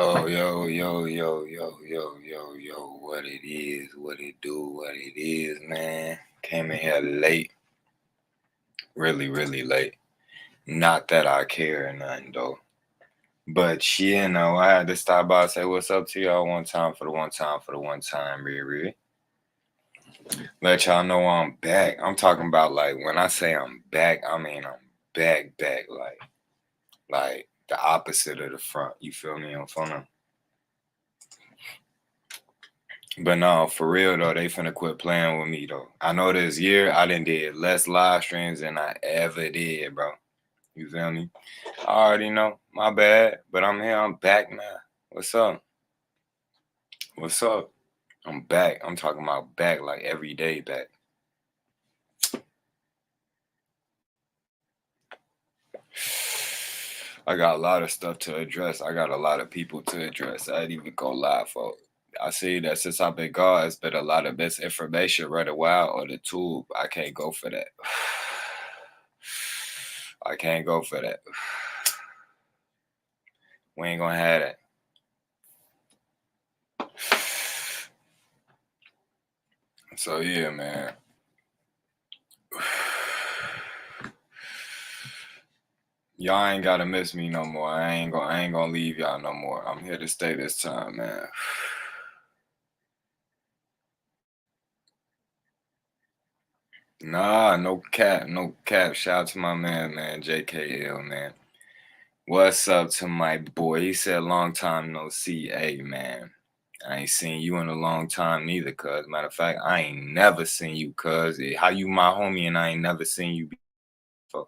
Yo, what it is, what it do, what it is, man. Came in here late, really late. Not that I care or nothing, though. But, I had to stop by and say what's up to y'all one time for the one time for the one time, really. Let y'all know I'm back. I'm talking about, like, when I say I'm back, I mean I'm back, like the opposite of the front. You feel me? I'm phone. But no, for real though, they finna quit playing with me though. I know this year I done did less live streams than I ever did, bro. You feel me? I already know, my bad, but I'm here. I'm back now. What's up? What's up? I'm back. I'm talking about back, like every day back. I got a lot of stuff to address. I got a lot of people to address. I'd even go live for. I see that since I've been gone, it's been a lot of misinformation right a while on the tube. I can't go for that. I can't go for that. We ain't gonna have that. So yeah, man. Y'all ain't gotta miss me no more. I ain't gonna leave y'all no more. I'm here to stay this time, man. Nah, no cap, no cap. Shout out to my man, JKL, man. What's up to my boy? He said long time no see. Hey, man. I ain't seen you in a long time neither, cuz. Matter of fact, I ain't never seen you, cuz. How you my homie and I ain't never seen you before?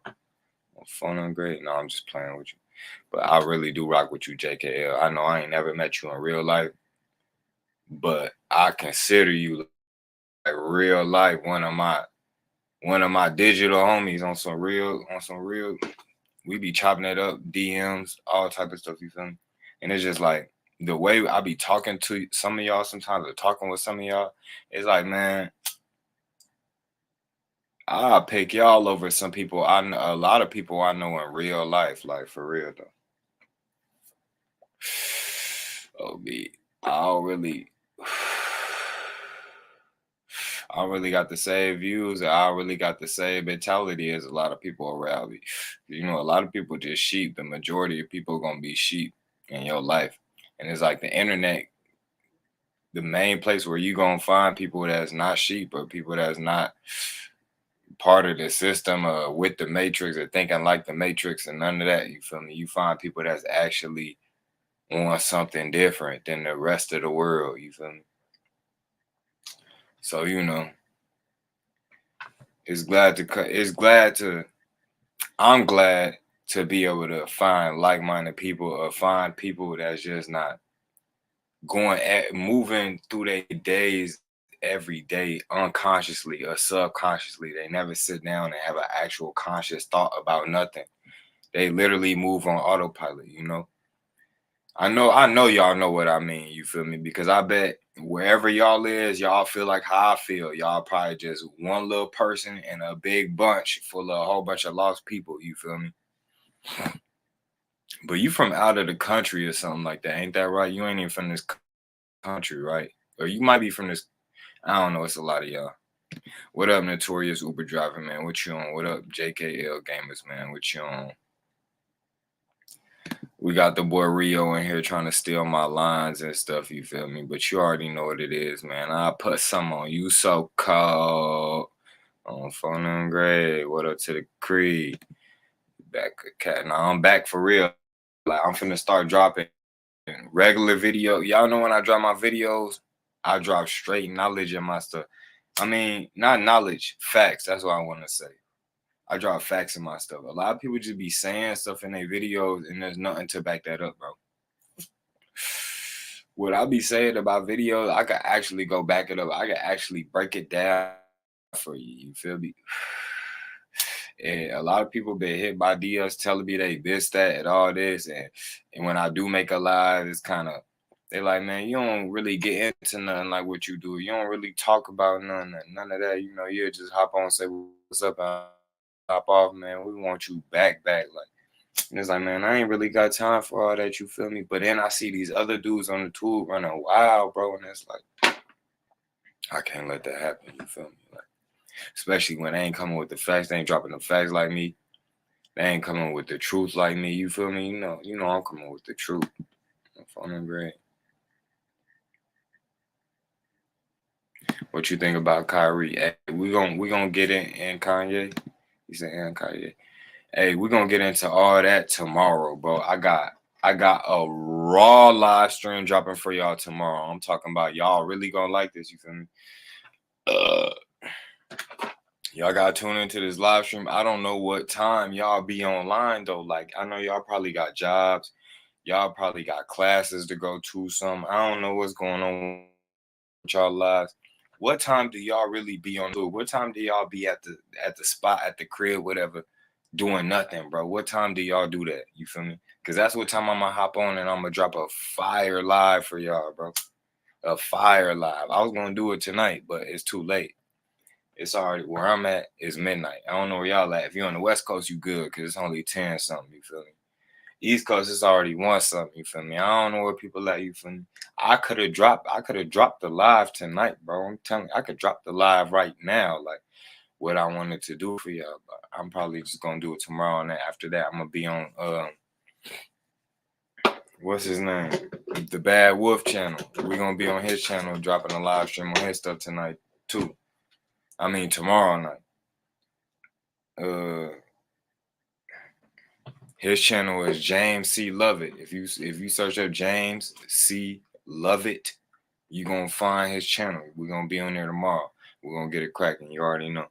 Phone on great? No, I'm just playing with you. But I really do rock with you, JKL. I know I ain't never met you in real life, but I consider you like real life one of my digital homies on some real. We be chopping it up, DMs, all type of stuff, you feel me? And it's just like the way I be talking to some of y'all sometimes or talking with some of y'all, it's like, man, I'll pick y'all over some people I know, a lot of people I know in real life, like for real though. Oh, I don't really, I don't really got the same views. I don't really got the same mentality as a lot of people around me. You know, a lot of people just sheep. The majority of people gonna be sheep in your life, and it's like the internet, the main place where you gonna find people that's not sheep or people that's not part of the system with the matrix or thinking like the matrix and none of that. You feel me? You find people that's actually on something different than the rest of the world. You feel me? So I'm glad to be able to find like-minded people or find people that's just not moving through their days every day unconsciously or subconsciously. They never sit down and have an actual conscious thought about nothing. They literally move on autopilot, you know. I know y'all know what I mean, you feel me? Because I bet wherever y'all is, y'all feel like how I feel. Y'all probably just one little person in a big bunch full of a whole bunch of lost people, you feel me? But you from out of the country or something like that, ain't that right? You ain't even from this country, right? Or you might be from this, I don't know, it's a lot of y'all. What up, Notorious Uber Driver, man? What you on? What up, JKL Gamers, man? What you on? We got the boy Rio in here trying to steal my lines and stuff, you feel me? But you already know what it is, man. I'll put some on you so cold. On phone and grade. What up to the Creed? BACKKKK. Now I'm back for real. Like I'm finna start dropping regular video. Y'all know when I drop my videos, I drop straight knowledge in my stuff. I mean, not knowledge, facts. That's what I want to say. I drop facts in my stuff. A lot of people just be saying stuff in their videos and there's nothing to back that up, bro. What I be saying about videos, I could actually go back it up. I could actually break it down for you. You feel me? And a lot of people been hit by DMs telling me they this, that, and all this. And when I do make a live, it's kind of, they like, man, you don't really get into nothing like what you do. You don't really talk about none of that. You know, you just hop on and say, what's up, and hop off, man. We want you back. Like, And it's like, man, I ain't really got time for all that, you feel me? But then I see these other dudes on the tube running wild, bro, and it's like, I can't let that happen, you feel me? Like, especially when they ain't coming with the facts, they ain't dropping the facts like me. They ain't coming with the truth like me, you feel me? You know I'm coming with the truth. I'm great. What you think about Kyrie? Hey, we gonna get in Kanye. He said, and Kanye. Hey, we're gonna get into all that tomorrow, bro. I got a raw live stream dropping for y'all tomorrow. I'm talking about y'all really gonna like this, you feel me? Y'all gotta tune into this live stream. I don't know what time y'all be online though. Like, I know y'all probably got jobs, y'all probably got classes to go to. Some I don't know what's going on with y'all lives. What time do y'all really be on? What time do y'all be at the spot at the crib, whatever, doing nothing, bro? What time do y'all do that? You feel me? Because that's what time I'm gonna hop on and I'm gonna drop a fire live for y'all, bro. A fire live. I was gonna do it tonight, but it's too late. It's already where I'm at is midnight. I don't know where y'all at. If you're on the West Coast, you good because it's only 10 something. You feel me? East Coast is already 1 something. You feel me? I don't know where people at. You feel me? I could have dropped the live tonight, bro. I'm telling you, I could drop the live right now, like what I wanted to do for y'all. But I'm probably just gonna do it tomorrow, and then after that, I'm gonna be on what's his name? The Bad Wolf channel. We're gonna be on his channel, dropping a live stream on his stuff tonight too. I mean tomorrow night. His channel is James C. Lovett. If you search up James C. Lovett, you gonna find his channel. We're gonna be on there tomorrow. We're gonna get it cracking. You already know.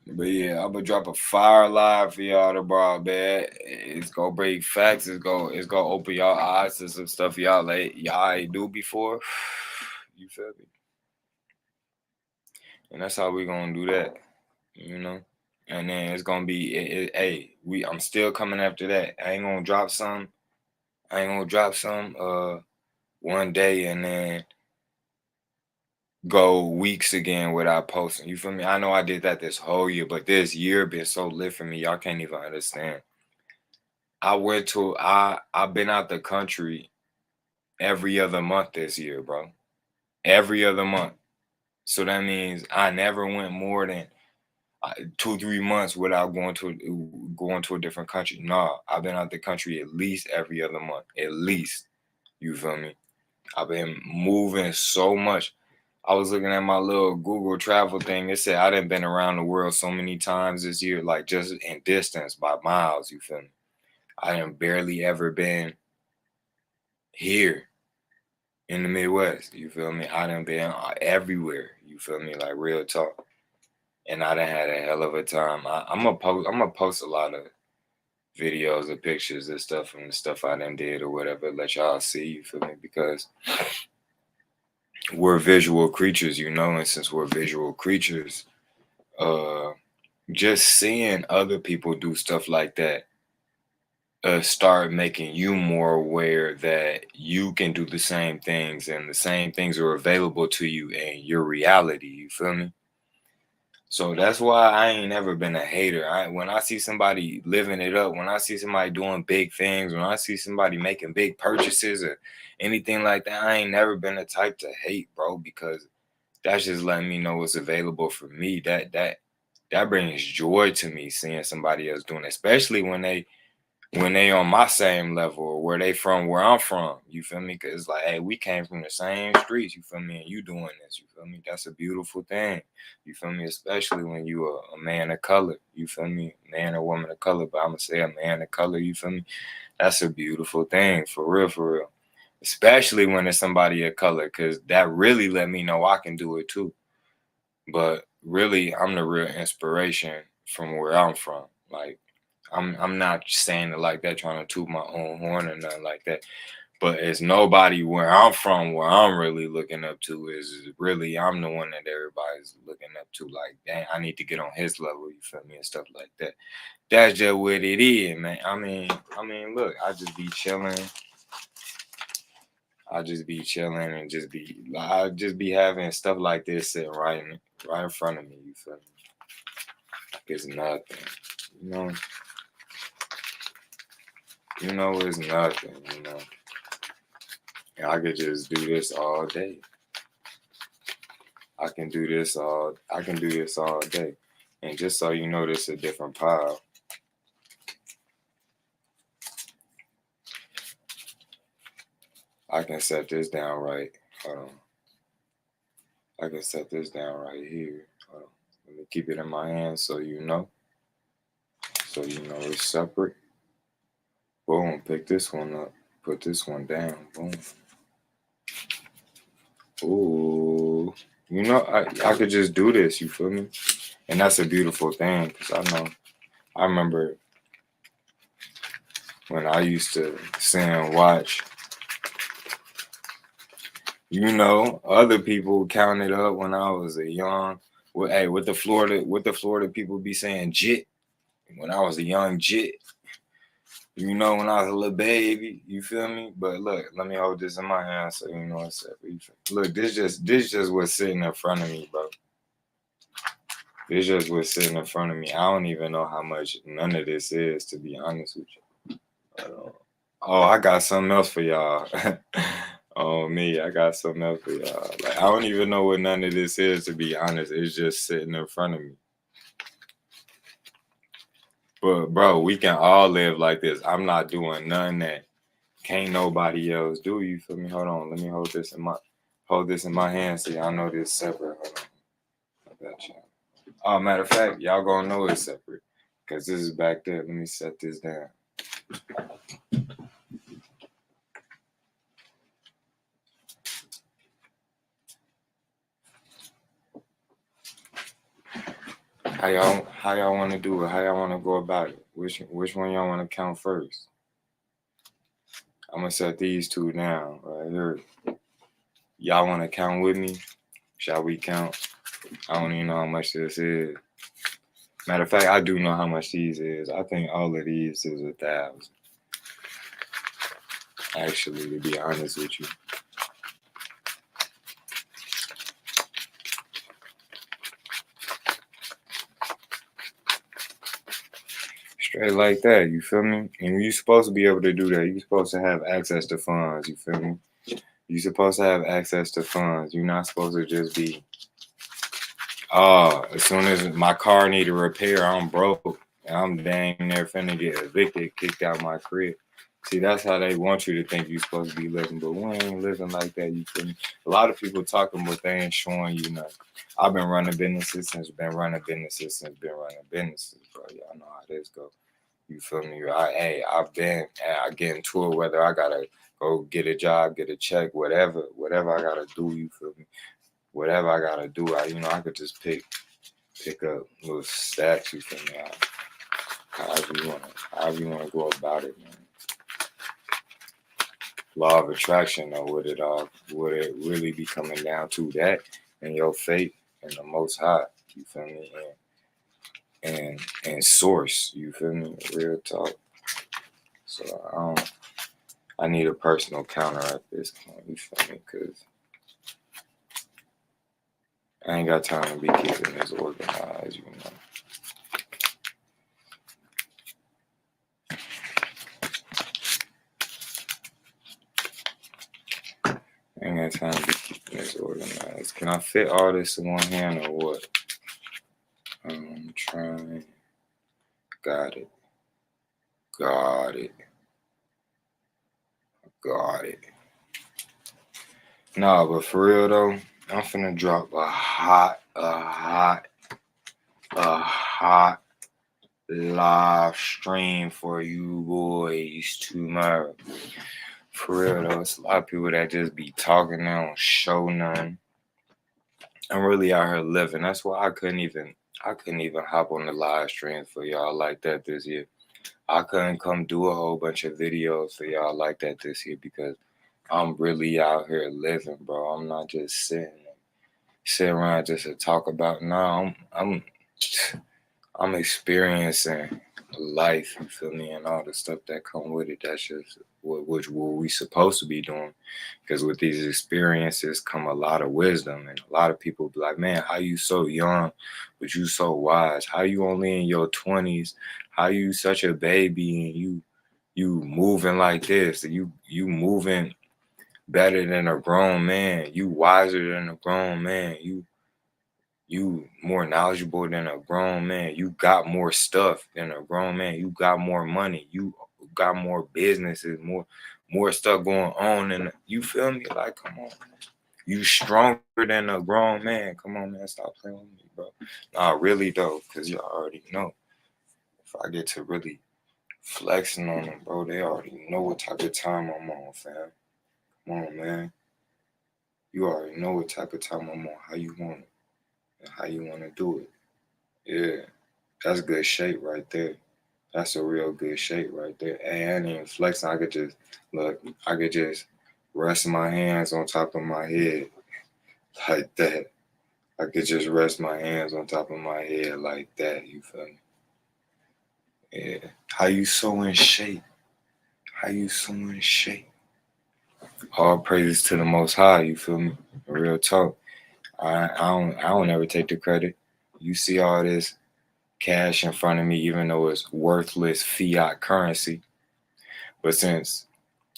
But yeah, I'm gonna drop a fire live for y'all tomorrow, man. It's gonna bring facts. It's gonna open y'all eyes to some stuff y'all ain't do before. You feel me? And that's how we gonna do that. You know. And then it's gonna be, hey, I'm still coming after that. I ain't gonna drop some one day and then go weeks again without posting. You feel me? I know I did that this whole year, but this year been so lit for me, y'all can't even understand. I've been out the country every other month this year, bro. Every other month. So that means I never went more than 2-3 months without going to a different country. Nah, I've been out the country at least every other month. At least. You feel me? I've been moving so much. I was looking at my little Google travel thing. It said I done been around the world so many times this year, like just in distance by miles, you feel me? I done barely ever been here in the Midwest, you feel me? I done been everywhere, you feel me? Like real talk. And I done had a hell of a time. I'm gonna post a lot of videos or pictures and stuff from the stuff I done did or whatever, let y'all see, you feel me? Because we're visual creatures, you know, and since we're visual creatures, uh just seeing other people do stuff like that start making you more aware that you can do the same things and the same things are available to you in your reality, you feel me? So that's why I ain't never been a hater. When I see somebody living it up, when I see somebody doing big things, when I see somebody making big purchases or anything like that, I ain't never been the type to hate, bro, because that's just letting me know what's available for me. That brings joy to me seeing somebody else doing it, especially when they on my same level or where they from where I'm from. You feel me? Cause it's like, hey, we came from the same streets, you feel me? And you doing this, you feel me? That's a beautiful thing. You feel me? Especially when you are a man of color, you feel me? Man or woman of color, but I'm gonna say a man of color, you feel me? That's a beautiful thing, for real, for real. Especially when it's somebody of color, cause that really let me know I can do it too. But really, I'm the real inspiration from where I'm from. Like, I'm not saying it like that, trying to toot my own horn or nothing like that. But it's nobody where I'm from, where I'm really looking up to is really I'm the one that everybody's looking up to. Like, dang, I need to get on his level. You feel me and stuff like that. That's just what it is, man. Look, I just be chilling and I just be having stuff like this sitting right in front of me. You feel me? it's nothing. You know, it's nothing. And I could just do this all day. I can do this all day. And just so you know, this is a different pile. I can set this down right. Hold on. I can set this down right here. Hold on. Let me keep it in my hand so you know. So you know it's separate. Boom. Pick this one up. Put this one down. Boom. Ooh. You know, I could just do this. You feel me? And that's a beautiful thing because I remember when I used to sit and watch, other people counted up when I was a young. Well, hey, with the Florida people be saying jit. When I was a young jit, when I was a little baby, you feel me? But look, let me hold this in my hand so you know it's separate. Look, this just what's sitting in front of me, bro. This just what's sitting in front of me. I don't even know how much none of this is, to be honest with you. Oh, I got something else for y'all. Oh, me, I got something else for y'all. Like, I don't even know what none of this is, to be honest. It's just sitting in front of me. But, bro, we can all live like this. I'm not doing none that can't nobody else do. You feel me? Hold on. Let me hold this in my hand so y'all know this separate. Hold on. I got y'all. Oh, matter of fact, y'all gonna know it's separate because this is back there. Let me set this down. How y'all want to do it? How y'all want to go about it? Which one y'all want to count first? I'm gonna set these two down right here. Y'all want to count with me? Shall we count? I don't even know how much this is. Matter of fact, I do know how much these is. I think all of these is 1,000. Actually, to be honest with you. Straight like that, you feel me? And you're supposed to be able to do that. You're supposed to have access to funds, you feel me? You're supposed to have access to funds. You're not supposed to just be, as soon as my car need a repair, I'm broke. And I'm dang near finna get evicted, kicked out my crib. See, that's how they want you to think you're supposed to be living, but we ain't living like that, you feel me? A lot of people talking, but they ain't showing you nothing. I've been running businesses since been running businesses, bro. Y'all know how this go. You feel me? I get into it, whether I gotta go get a job, get a check, whatever I gotta do, you feel me? Whatever I gotta do, I could just pick up little stacks, you feel me? However you wanna go about it, man. Law of attraction, though, would it really be coming down to that and your faith in the Most High, you feel me? And source, you feel me? Real talk. So I need a personal counter at this point, you feel me? Because I ain't got time to be keeping this organized, I ain't got time to be keeping this organized. Can I fit all this in one hand or what? I'm trying. Got it. Nah, but for real though, I'm finna drop a hot live stream for you boys tomorrow. For real though, it's a lot of people that just be talking, they don't show none. I'm really out here living. That's why I couldn't even hop on the live stream for y'all like that this year. I couldn't come do a whole bunch of videos for y'all like that this year because I'm really out here living, bro. I'm not just sitting around just to talk about. No, I'm experiencing life, you feel me, and all the stuff that come with it. That's just what we supposed to be doing. Because with these experiences come a lot of wisdom, and a lot of people be like, man, how you so young, but you so wise? How you only in your 20s? How you such a baby and you moving like this? You moving better than a grown man. You wiser than a grown man. You more knowledgeable than a grown man. You got more stuff than a grown man. You got more money. You got more businesses, more stuff going on. And you feel me? Like, come on. You stronger than a grown man. Come on, man. Stop playing with me, bro. Nah, really though, because you already know. If I get to really flexing on them, bro, they already know what type of time I'm on, fam. Come on, man. You already know what type of time I'm on, how you want it, and how you want to do it. Yeah, that's good shape right there. That's a real good shape right there. Hey, I ain't even flexing. I could just look. I could just rest my hands on top of my head like that. I could just rest my hands on top of my head like that. You feel me? Yeah. How you so in shape? How you so in shape? All praises to the Most High. You feel me? Real talk. I don't ever take the credit. You see all this cash in front of me, even though it's worthless fiat currency. But since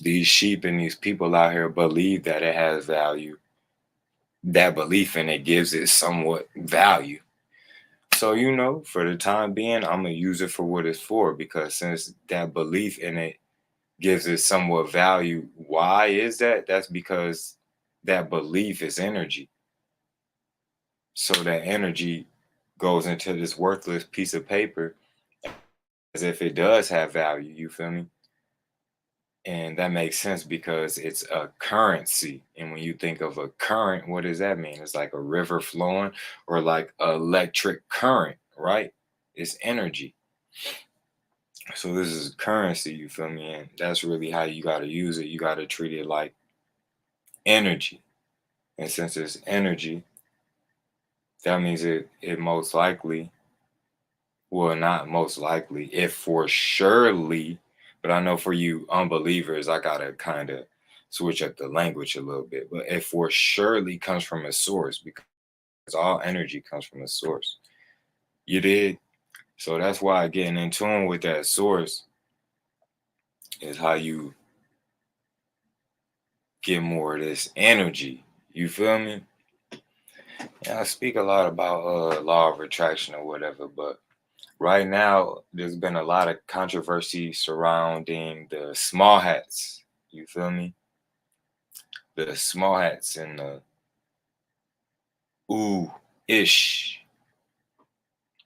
these sheep and these people out here believe that it has value, that belief in it gives it somewhat value. So, for the time being, I'm going to use it for what it's for, because since that belief in it gives it somewhat value, why is that? That's because that belief is energy. So that energy goes into this worthless piece of paper as if it does have value, you feel me? And that makes sense because it's a currency. And when you think of a current, what does that mean? It's like a river flowing, or like electric current, right? It's energy. So this is currency, you feel me? And that's really how you got to use it. You got to treat it like energy. And since it's energy, that means it most likely, well, not most likely, if for surely, but I know for you unbelievers, I gotta kind of switch up the language a little bit. But if for surely comes from a source, because all energy comes from a source. You did? So that's why getting in tune with that source is how you get more of this energy. You feel me? Yeah, I speak a lot about law of attraction or whatever, but right now, there's been a lot of controversy surrounding the small hats. You feel me? The small hats and the ooh-ish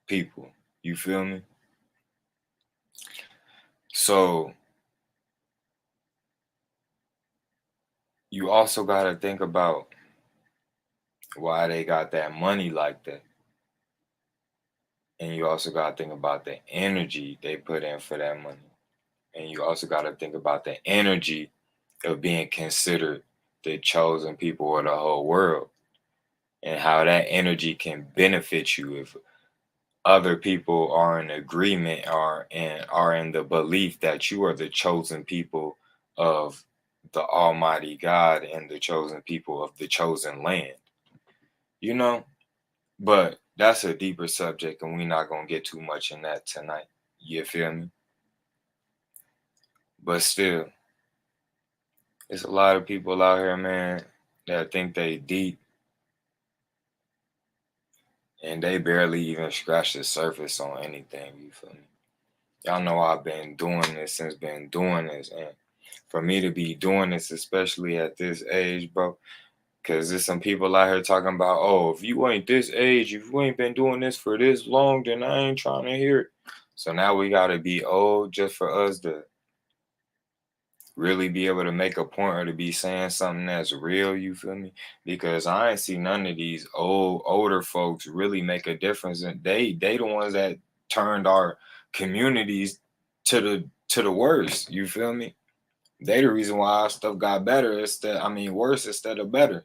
people. You feel me? So you also got to think about why they got that money like that. And you also got to think about the energy they put in for that money. And you also got to think about the energy of being considered the chosen people of the whole world, and how that energy can benefit you if other people are in agreement are in the belief that you are the chosen people of the Almighty God and the chosen people of the chosen land. You know, but that's a deeper subject, and we're not gonna get too much in that tonight. You feel me? But still, there's a lot of people out here, man, that think they deep, and they barely even scratch the surface on anything. You feel me? Y'all know I've been doing this since been doing this, and for me to be doing this, especially at this age, bro, because there's some people out here talking about, oh, if you ain't this age, if you ain't been doing this for this long, then I ain't trying to hear it. So now we gotta be old just for us to really be able to make a point or to be saying something that's real. You feel me? Because I ain't see none of these older folks really make a difference, and they the ones that turned our communities to the worst. You feel me? They the reason why our stuff got better worse instead of better.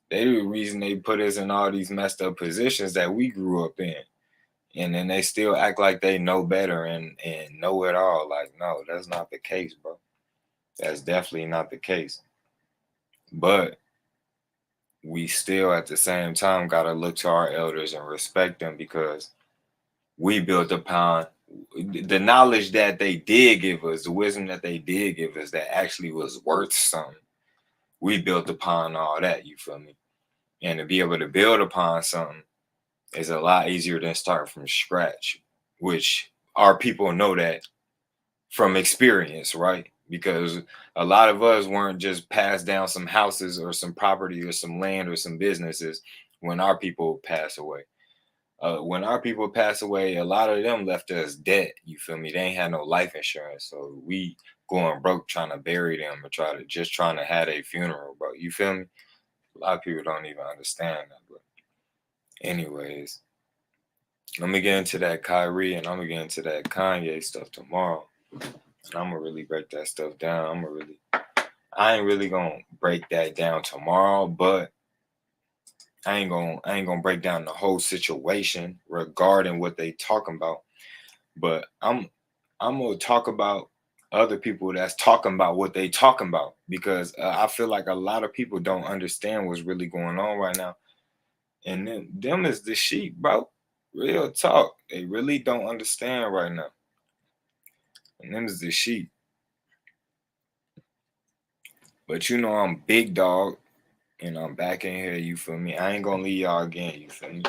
They the reason they put us in all these messed up positions that we grew up in. And then they still act like they know better and know it all. Like, no, that's not the case, bro. That's definitely not the case. But we still at the same time gotta look to our elders and respect them because we built upon the knowledge that they did give us, the wisdom that they did give us that actually was worth something. We built upon all that, you feel me? And to be able to build upon something is a lot easier than start from scratch, which our people know that from experience, right? Because a lot of us weren't just passed down some houses or some property or some land or some businesses when our people pass away. When our people pass away, a lot of them left us dead. You feel me? They ain't had no life insurance, so we going broke trying to bury them or trying to have a funeral, bro. You feel me? A lot of people don't even understand that. But anyways, let me get into that Kyrie and I'm gonna get into that Kanye stuff tomorrow. And I'm gonna really break that stuff down. I ain't really gonna break that down tomorrow, but I ain't gonna break down the whole situation regarding what they talking about. But I'm gonna talk about other people that's talking about what they talking about because I feel like a lot of people don't understand what's really going on right now. And them is the sheep, bro. Real talk. They really don't understand right now. And them is the sheep. But you know I'm big dog and I'm back in here, you feel me? I ain't gonna leave y'all again, you feel me?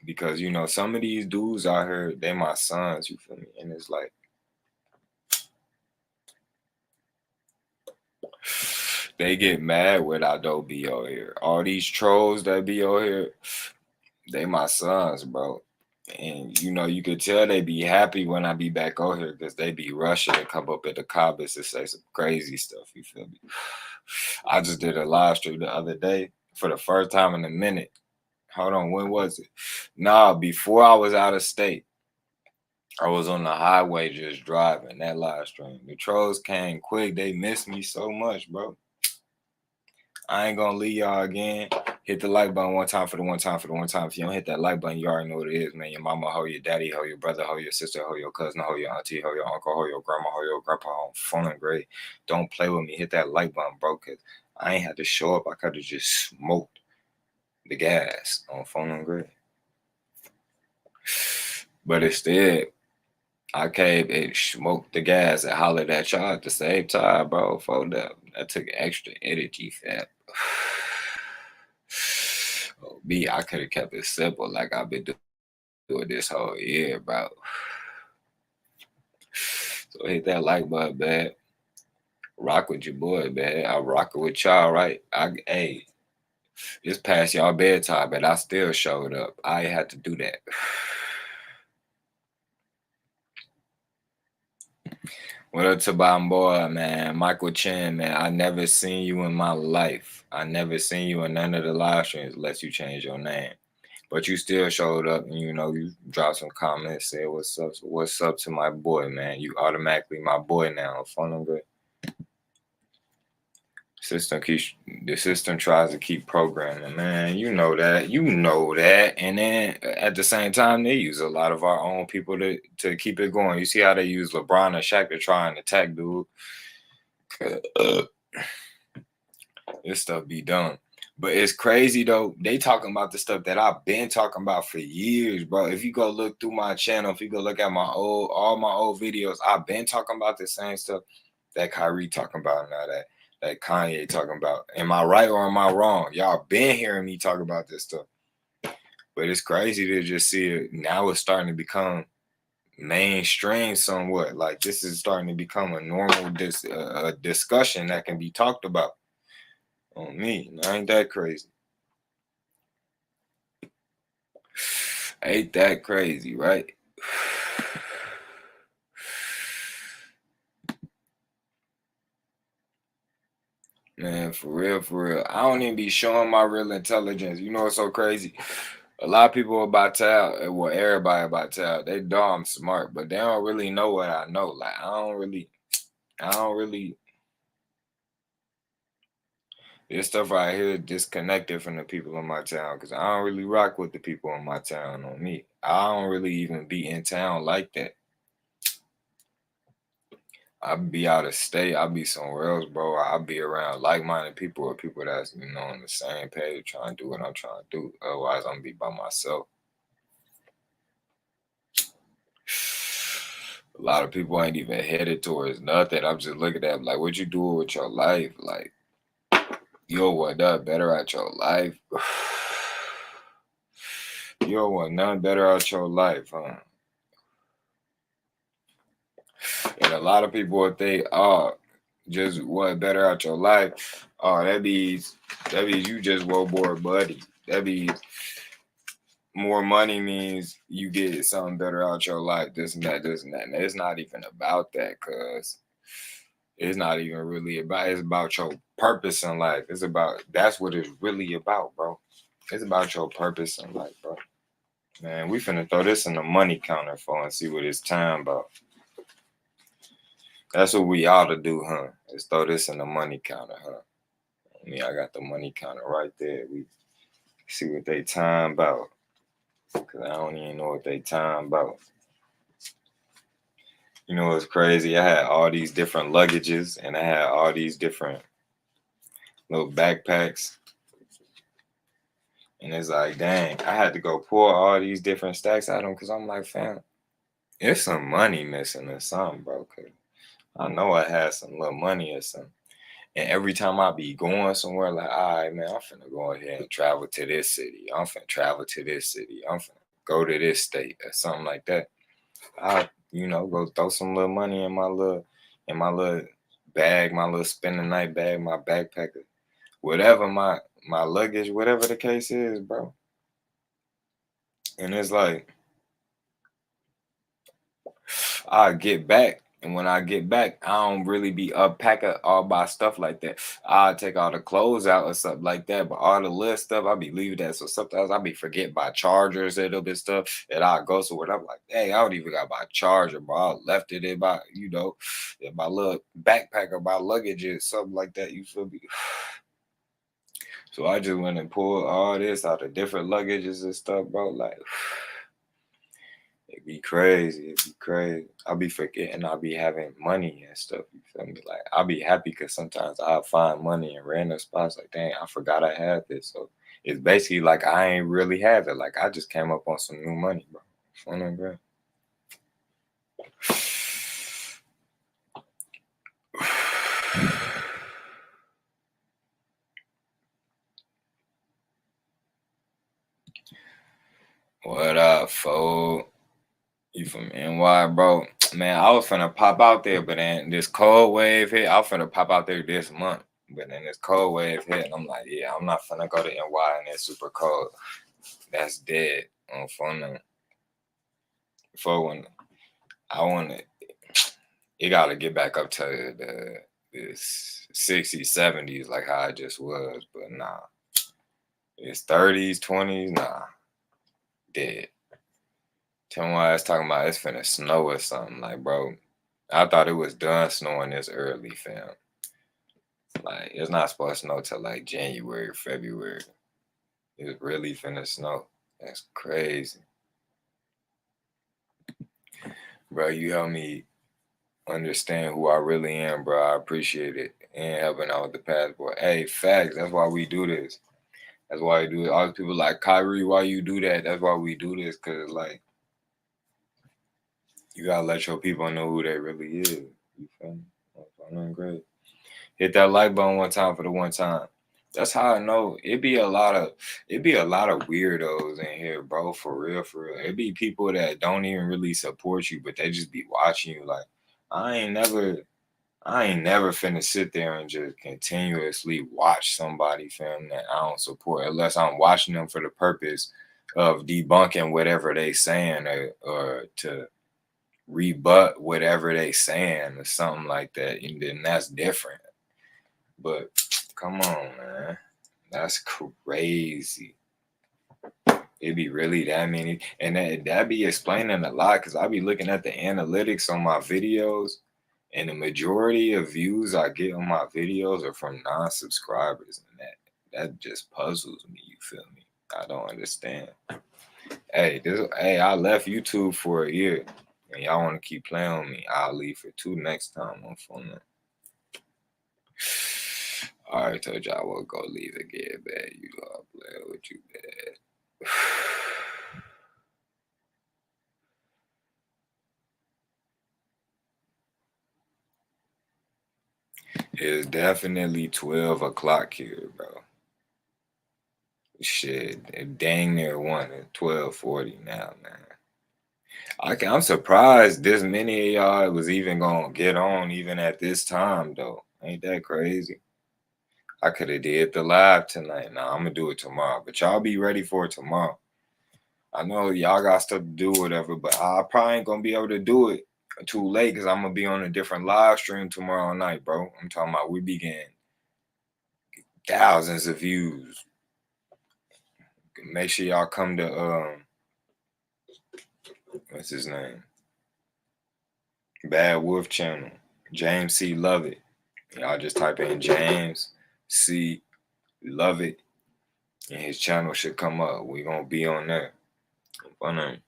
Because you know, some of these dudes out here, they my sons, you feel me? And it's like they get mad without though be out here. All these trolls that be out here, they my sons, bro. And you know, you could tell they be happy when I be back out here because they be rushing to come up at the comments to say some crazy stuff. You feel me? I just did a live stream the other day for the first time in a minute. Hold on, when was it? Nah, before I was out of state. I was on the highway just driving that live stream. The trolls came quick. They missed me so much, bro. I ain't gonna leave y'all again. Hit the like button one time for the one time for the one time. If you don't hit that like button, you already know what it is, man. Your mama, hold your daddy, hold your brother, hold your sister, hold your cousin, hold your auntie, hold your uncle, hold your grandma, hold your grandpa on phone and grade. Don't play with me. Hit that like button, bro, because I ain't had to show up. I could have just smoked the gas on phone and grade. But instead, I came and smoked the gas and hollered at y'all at the same time, bro. For that took extra energy, fam. Oh, me, I could have kept it simple like I've been doing this whole year, bro. So hit that like button, man. Rock with your boy, man. I rock it with y'all, right? Hey, it's past y'all bedtime, but I still showed up. I had to do that. What up to my boy, man? Michael Chin, man. I never seen you in my life. I never seen you in none of the live streams unless you change your name. But you still showed up and you know you dropped some comments, said what's up. So what's up to my boy, man? You automatically my boy now. Phone number. The system tries to keep programming, man. You know that. You know that. And then at the same time, they use a lot of our own people to keep it going. You see how they use LeBron and Shaq to try and attack dude. This stuff be done. But it's crazy though. They talking about the stuff that I've been talking about for years, bro. If you go look through my channel, if you go look at all my old videos, I've been talking about the same stuff that Kyrie talking about now, that Kanye talking about. Am I right or am I wrong? Y'all been hearing me talk about this stuff. But it's crazy to just see it now. It's starting to become mainstream somewhat. Like this is starting to become a normal discussion that can be talked about. On me, ain't that crazy? Ain't that crazy, right? Man, for real, for real. I don't even be showing my real intelligence. You know what's so crazy? A lot of people about to well, everybody about to they dumb smart, but they don't really know what I know. Like I don't really this stuff right here disconnected from the people in my town because I don't really rock with the people in my town on me. I don't really even be in town like that. I be out of state. I be somewhere else, bro. I be around like-minded people or people that's on the same page trying to do what I'm trying to do. Otherwise, I'm gonna be by myself. A lot of people ain't even headed towards nothing. I'm just looking at them like, what you doing with your life? Like, you don't want nothing better out your life. You don't want nothing better out your life, huh? And a lot of people would think, oh, just what better out your life. Oh, that means you just want more money. That means more money means you get something better out your life. This and that, this and that. And it's not even about that, cause it's not even really about. It's about your purpose in life. That's what it's really about, bro. It's about your purpose in life, bro. Man, we finna throw this in the money counter for and see what it's time about. That's what we ought to do, huh? Let's throw this in the money counter, huh? I got the money counter right there. We see what they time about. Cause I don't even know what they time about. You know what's crazy? I had all these different luggages and I had all these different little backpacks. And it's like, dang, I had to go pull all these different stacks out of them because I'm like, fam, there's some money missing or something, bro. Cause I know I had some little money or something. And every time I be going somewhere, like, all right, man, I'm finna go ahead and travel to this city. I'm finna travel to this city. I'm finna go to this state or something like that. I, go throw some little money in my little bag, my little spend the night bag, my backpack, whatever my luggage, whatever the case is, bro. And it's like I get back. And when I get back, I don't really be unpacking all my stuff like that. I take all the clothes out or something like that, but all the little stuff, I be leaving that. So sometimes I be forgetting my chargers and little bit stuff, and I go somewhere. I'm like, hey, I don't even got my charger, bro. I left it in my, in my little backpack or my luggage or something like that. You feel me? So I just went and pulled all this out of different luggages and stuff, bro. Like, it'd be crazy. It'd be crazy. I'll be forgetting I'll be having money and stuff. You feel me? Like, I'll be happy because sometimes I'll find money in random spots. Like, dang, I forgot I had this. So it's basically like I ain't really have it. Like, I just came up on some new money, bro. Fun and great. What up, fo? You from NY, bro? Man, I was finna pop out there, but then this cold wave hit. I was finna pop out there this month, but then this cold wave hit, and I'm like, yeah, I'm not finna go to NY and it's super cold. That's dead on phone. For when I want to, it got to get back up to the 60s, 70s, like how I just was. But nah, it's 30s, 20s, nah, dead. Tell me why I was talking about it's finna snow or something. Like, bro, I thought it was done snowing this early, fam. Like, it's not supposed to snow till like January, February. It's really finna snow. That's crazy. Bro, you help me understand who I really am, bro. I appreciate it. And helping out with the passport. Hey, facts. That's why we do this. That's why we do it. All the people like Kyrie, why you do that? That's why we do this. Cause like you gotta let your people know who they really is. You feel me? I'm great. Hit that like button one time for the one time. That's how I know it be a lot of weirdos in here, bro. For real, for real. It be people that don't even really support you, but they just be watching you. Like I ain't never finna sit there and just continuously watch somebody film that I don't support unless I'm watching them for the purpose of debunking whatever they saying or to rebut whatever they saying or something like that. And then that's different. But come on, man. That's crazy. It be really that many. And that be explaining a lot because I be looking at the analytics on my videos. And the majority of views I get on my videos are from non-subscribers, and that just puzzles me. You feel me? I don't understand. Hey, I left YouTube for a year, And y'all want to keep playing with me, I'll leave for 2 next time on phone. I already told y'all I would go leave again, man. You know I'm playing with you, man. It's definitely 12 o'clock here, bro. Shit, it dang near 1 at 12:40 now, man. I'm surprised this many of y'all was even gonna get on even at this time though. Ain't that crazy? I could have did the live tonight. Nah, I'm gonna do it tomorrow. But y'all be ready for it tomorrow. I know y'all got stuff to do, whatever, but I probably ain't gonna be able to do it too late because I'm gonna be on a different live stream tomorrow night, bro. I'm talking about we be getting thousands of views. Make sure y'all come to what's his name? Bad Wolf channel. James C. Love It. Y'all just type in James C. Love It, and his channel should come up. We gonna be on there. Fun.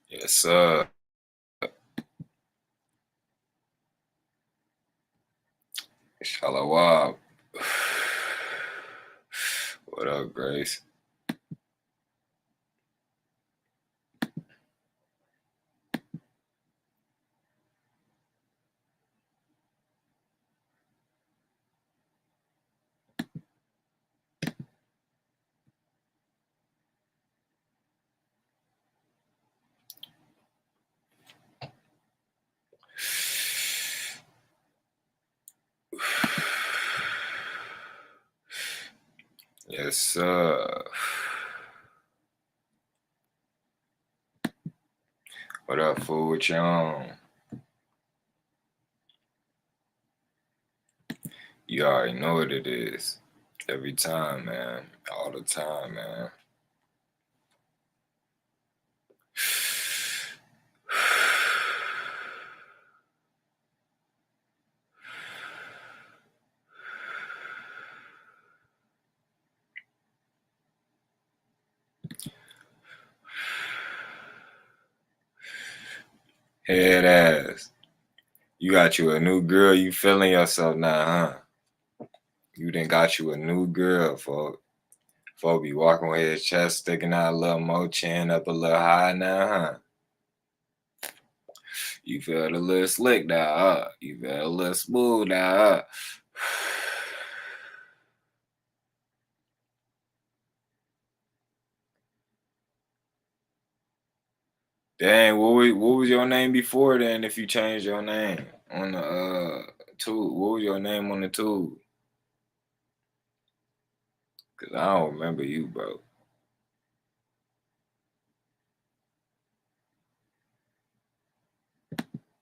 Yes, sir. Shalawab. What up, Grace? Yes, sir. What up, fool? What you on? You already know what it is. Every time, man. All the time, man. Head ass. You got you a new girl. You feeling yourself now, huh? You done got you a new girl, folks. Folk be walking with his chest sticking out a little more, chin up a little high now, huh? You feel a little slick now, huh? You feel a little smooth now, huh? Dang, what was your name before then if you changed your name on the tool? What was your name on the tool? Cause I don't remember you, bro.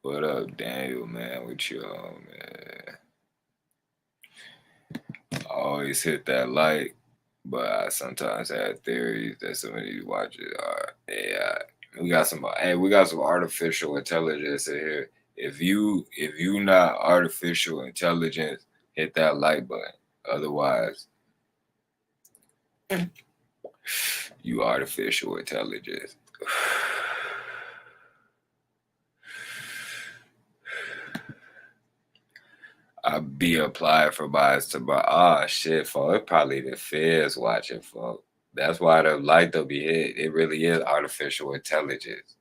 What up, Daniel, man? What you on, man? I always hit that like, but I sometimes have theories that some of these watches are AI. We got some artificial intelligence in here. If you not artificial intelligence, hit that like button. Otherwise, you artificial intelligence. I be applied for bias to buy. Oh shit, folks. It's probably the feds watching, folks. That's why the light will be hit. It really is artificial intelligence.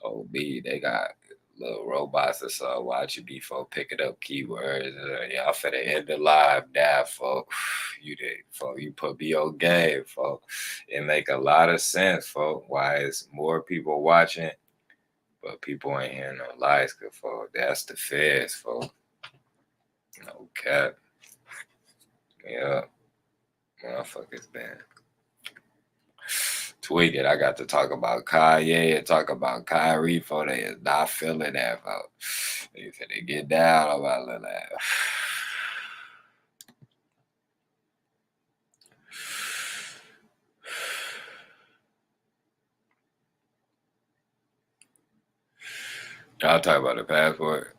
Oh, B, they got little robots or so watching before picking up keywords. Y'all finna end the live now, folks. You did, folks. You put me on game, folks. It make a lot of sense, folks. Why is more people watching, but people ain't hearing no lies, cause folks, that's the feds, folks. No cap. Yeah. Motherfuckers been tweaking. I got to talk about Kanye and talk about Kyrie for they is not feeling that, folks. They finna get down about that. I'll talk about the passport.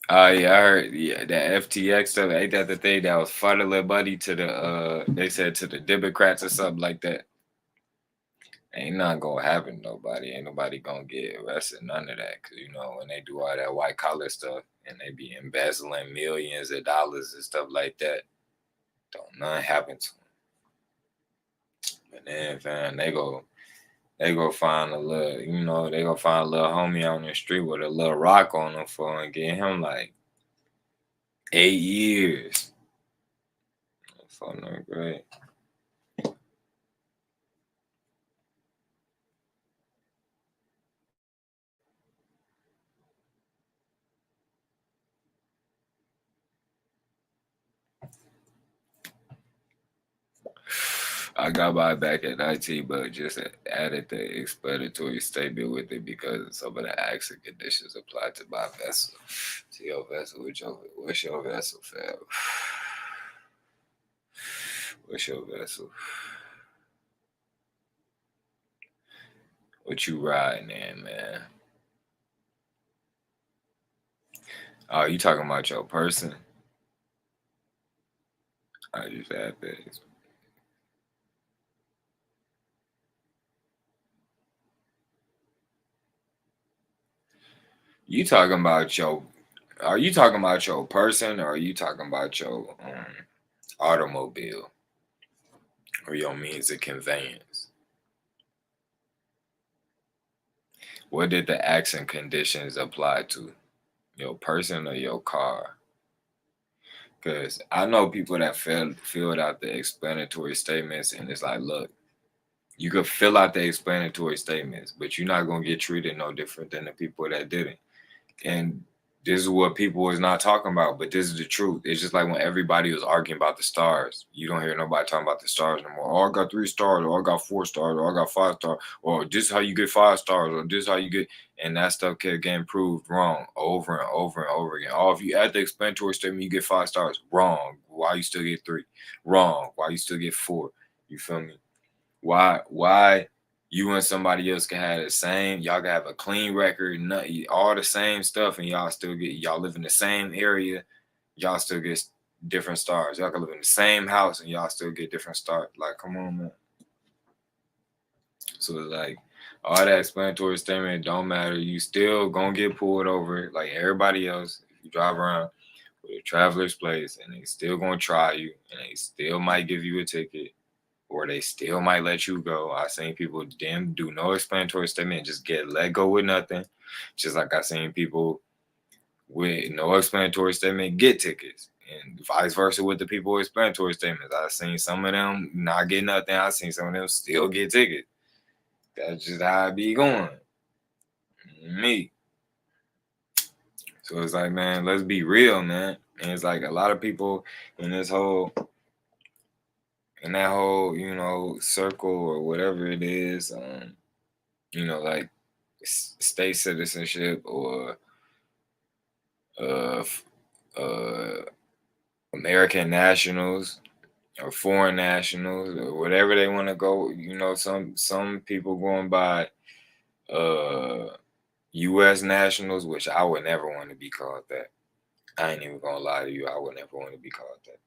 Oh yeah, I heard that FTX stuff. Ain't that the thing that was funnily buddy to the they said to the Democrats or something like that? Ain't nothing gonna happen to nobody. Ain't nobody gonna get arrested. None of that. Cause you know when they do all that white collar stuff and they be embezzling millions of dollars and stuff like that, don't nothing happen to them. But then, fam, they go find a little, they go find a little homie on the street with a little rock on him for and get him like 8 years. For no great. I got my back at 19, but just added the explanatory statement with it because some of the accident conditions apply to my vessel. To your vessel, what's your vessel, fam? What's your vessel? What you riding in, man? Oh, you talking about your person? I just had this. You talking about your? Are you talking about your person, or are you talking about your automobile or your means of conveyance? What did the accident conditions apply to? Your person or your car? Because I know people that filled out the explanatory statements, and it's like, look, you could fill out the explanatory statements, but you're not gonna get treated no different than the people that didn't. And this is what people is not talking about, but this is the truth. It's just like when everybody was arguing about the stars. You don't hear nobody talking about the stars no more. Oh, I got 3 stars, or I got 4 stars, or I got 5 stars, or this is how you get 5 stars, or this is how you get, and that stuff kept getting proved wrong over and over and over again. Oh, if you add the explanatory statement, you get 5 stars. Wrong. Why you still get 3? Wrong. Why you still get 4? You feel me? Why you and somebody else can have the same, y'all can have a clean record, all the same stuff, and y'all live in the same area, y'all still get different stars. Y'all can live in the same house and y'all still get different stars. Like, come on, man. So it's like all that explanatory statement don't matter. You still gonna get pulled over like everybody else if you drive around with a traveler's place, and they still gonna try you, and they still might give you a ticket, or they still might let you go. I seen people do no explanatory statement, just get let go with nothing. Just like I seen people with no explanatory statement get tickets, and vice versa with the people with explanatory statements. I seen some of them not get nothing. I seen some of them still get tickets. That's just how I be going. Me. So it's like, man, let's be real, man. And it's like a lot of people in that whole, circle or whatever it is, like state citizenship or uh, uh, American nationals or foreign nationals or whatever they want to go. Some people going by U.S. nationals, which I would never want to be called that. I ain't even gonna lie to you. I would never want to be called that.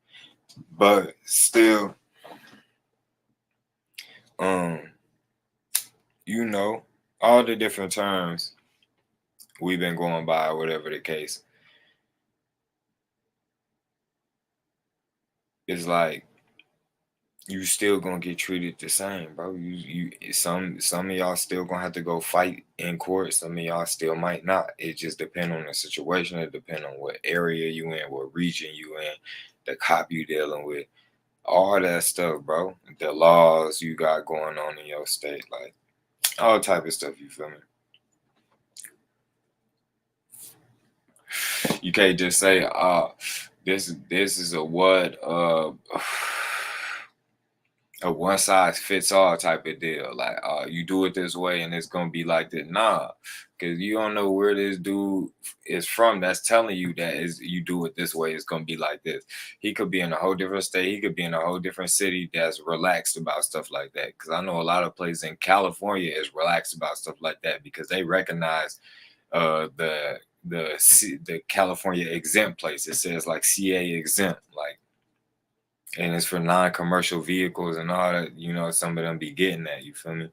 But still, um, you know, all the different terms we've been going by, whatever the case, it's like you still gonna get treated the same, bro. Some of y'all still gonna have to go fight in court. Some of y'all still might not. It just depend on the situation. It depend on what area you in, what region you in, the cop you dealing with, all that stuff, bro. The laws you got going on in your state, like all type of stuff. You feel me? You can't just say, this is a what a one size fits all type of deal. Like, you do it this way and it's gonna be like that. Nah, because you don't know where this dude is from. That's telling you that is you do it this way, it's gonna be like this. He could be in a whole different state. He could be in a whole different city that's relaxed about stuff like that. Because I know a lot of places in California is relaxed about stuff like that because they recognize the California exempt place. It says like CA exempt, like, and it's for non-commercial vehicles and all that. You know, some of them be getting that. You feel me?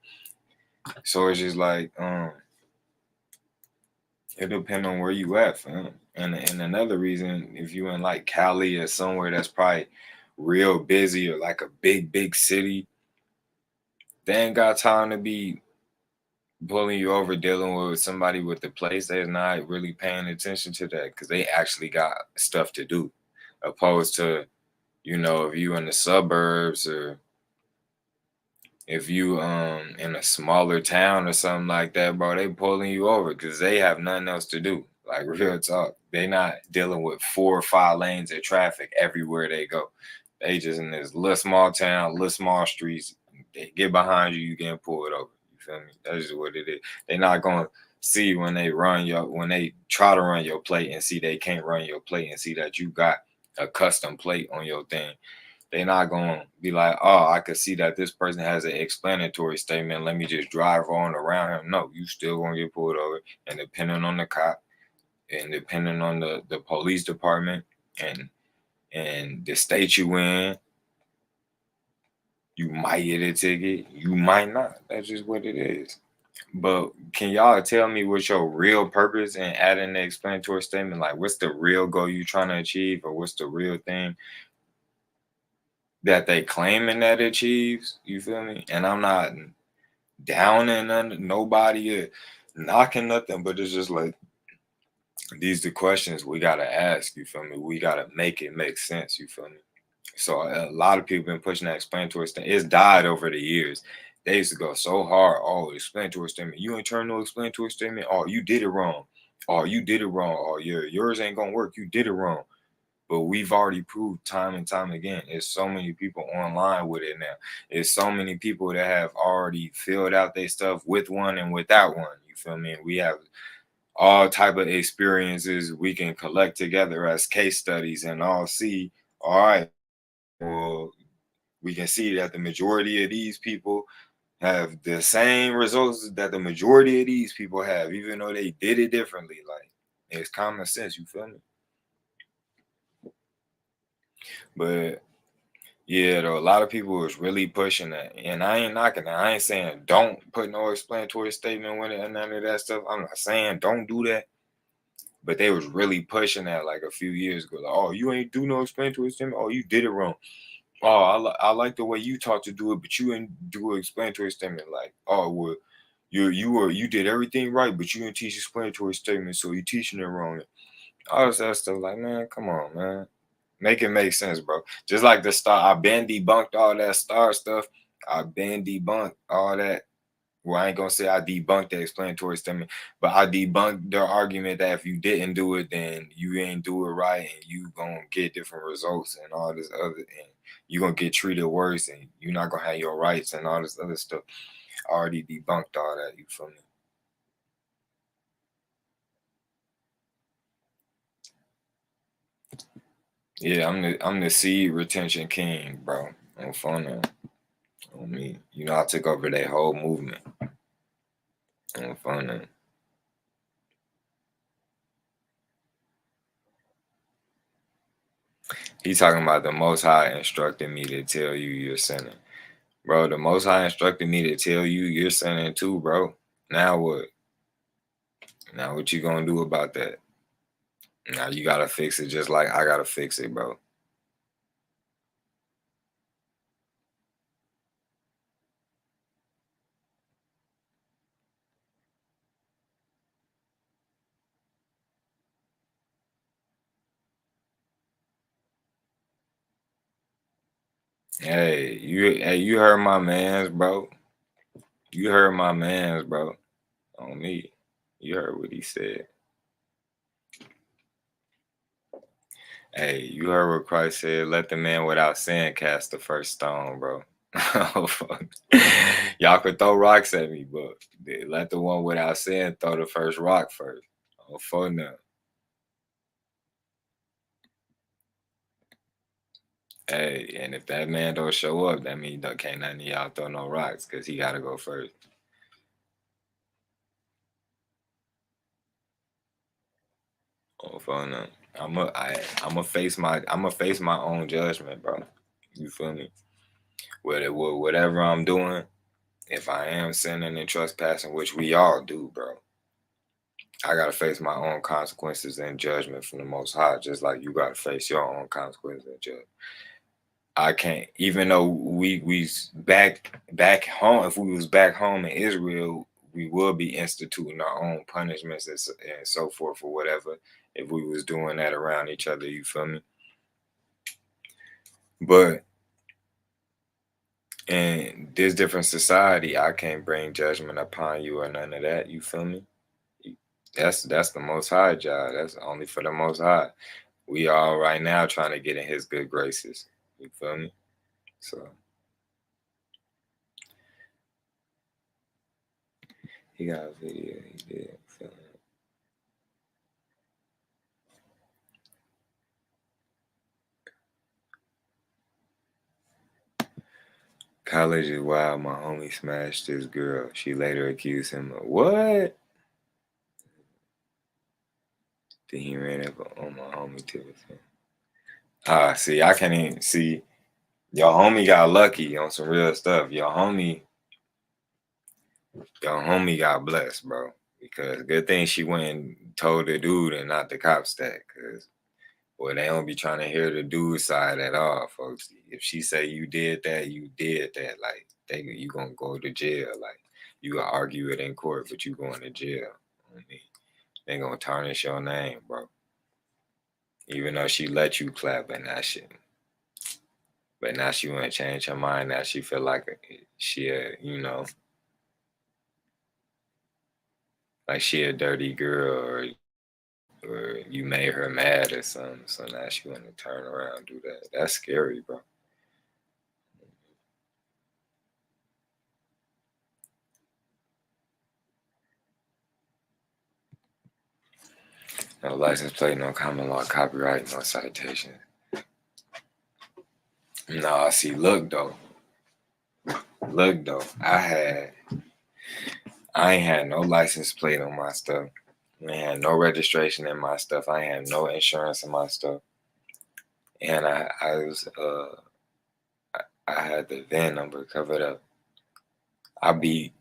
So it's just like, it depends on where you at, fam. And another reason, if you in like Cali or somewhere that's probably real busy or like a big city, they ain't got time to be pulling you over dealing with somebody with the place. They're not really paying attention to that because they actually got stuff to do, opposed to, you know, if you in the suburbs or if you in a smaller town or something like that, bro, they pulling you over because they have nothing else to do. Like, real talk. They not dealing with 4 or 5 lanes of traffic everywhere they go. They just in this little small town, little small streets. They get behind you, you getting pulled over. You feel me? That's just what it is. They not gonna see when they try to run your plate and see they can't run your plate and see that you got a custom plate on your thing. They're not gonna be like, oh, I could see that this person has an explanatory statement. Let me just drive on around him. No, you still gonna get pulled over. And depending on the cop and depending on the police department and the state you in, you might get a ticket, you might not. That's just what it is. But can y'all tell me what's your real purpose in adding the explanatory statement? Like, what's the real goal you trying to achieve, or what's the real thing that they claiming that achieves? You feel me? And I'm not downing nobody or knocking nothing, but it's just like these the questions we gotta ask. You feel me? We gotta make it make sense. You feel me? So a lot of people been pushing that explanatory statement. It's died over the years. They used to go so hard. Oh, explanatory statement. You ain't turn no explanatory statement. Oh, you did it wrong. Oh, you did it wrong. Oh, yours ain't gonna work. You did it wrong. But we've already proved time and time again. There's so many people online with it now. There's so many people that have already filled out their stuff with one and without one. You feel me? And we have all type of experiences we can collect together as case studies and all see, all right, well, we can see that the majority of these people have the same results that the majority of these people have, even though they did it differently. Like, it's common sense, you feel me? But yeah, though, a lot of people was really pushing that, and I ain't knocking that. I ain't saying don't put no explanatory statement with it and none of that stuff. I'm not saying don't do that, but they was really pushing that like a few years ago. Like, oh, you ain't do no explanatory statement. Oh, you did it wrong. Oh, I like the way you taught to do it, but you didn't do an explanatory statement. Like, oh, well, you did everything right, but you didn't teach explanatory statement, so you teaching it wrong. All this other stuff, like, man, come on, man. Make it make sense, bro. Just like the star, I've been debunked all that star stuff. I've been debunked all that. Well, I ain't gonna say I debunked the explanatory statement, but I debunked their argument that if you didn't do it, then you ain't do it right, and you gonna get different results and all this other, and you gonna get treated worse, and you're not gonna have your rights and all this other stuff. I already debunked all that. You feel me? Yeah, I'm the seed retention king, bro. On phone now. On me. You know, I took over that whole movement. On phone now. He talking about the Most High instructed me to tell you you're sinning. Bro, the Most High instructed me to tell you you're sinning too, bro. Now what? Now what you gonna do about that? Now you gotta fix it just like I gotta fix it, bro. Hey, you heard my man's, bro. You heard my man's, bro. On me. You heard what he said. Hey, you heard what Christ said. Let the man without sin cast the first stone, bro. Oh, fuck. Y'all could throw rocks at me, but let the one without sin throw the first rock first. Oh, for now. Hey, and if that man don't show up, that means can't none of y'all throw no rocks because he got to go first. Oh, for now. I'm a face my own judgment, bro. You feel me? Whatever I'm doing, if I am sinning and trespassing, which we all do, bro, I gotta face my own consequences and judgment from the Most High, just like you gotta face your own consequences and judgment. I can't, even though we back home. If we was back home in Israel, we would be instituting our own punishments and so forth or whatever. If we was doing that around each other, you feel me? But in this different society, I can't bring judgment upon you or none of that. You feel me? That's the Most High job. That's only for the Most High. We all right now trying to get in His good graces. You feel me? So he got a video. He did. Feel me? College is wild. My homie smashed this girl. She later accused him of what? Then he ran up on my homie Tiverton. Ah, see, I can't even see. Your homie got lucky on some real stuff. Your homie got blessed, bro. Because good thing she went and told the dude and not the cops that. Cause boy, they don't be trying to hear the dude side at all, folks. If she say you did that, you did that. Like you gonna go to jail. Like you gonna argue it in court, but you going to jail. I mean, they gonna tarnish your name, bro. Even though she let you clap and that shit. But now she wanna change her mind. Now she feel like like she a dirty girl or you made her mad or something. So now she wanna turn around and do that. That's scary, bro. No license plate, no common law copyright, no citation. Nah, see, look though. I ain't had no license plate on my stuff. I ain't had no registration in my stuff. I ain't had no insurance in my stuff. And I had the VIN number covered up. I beat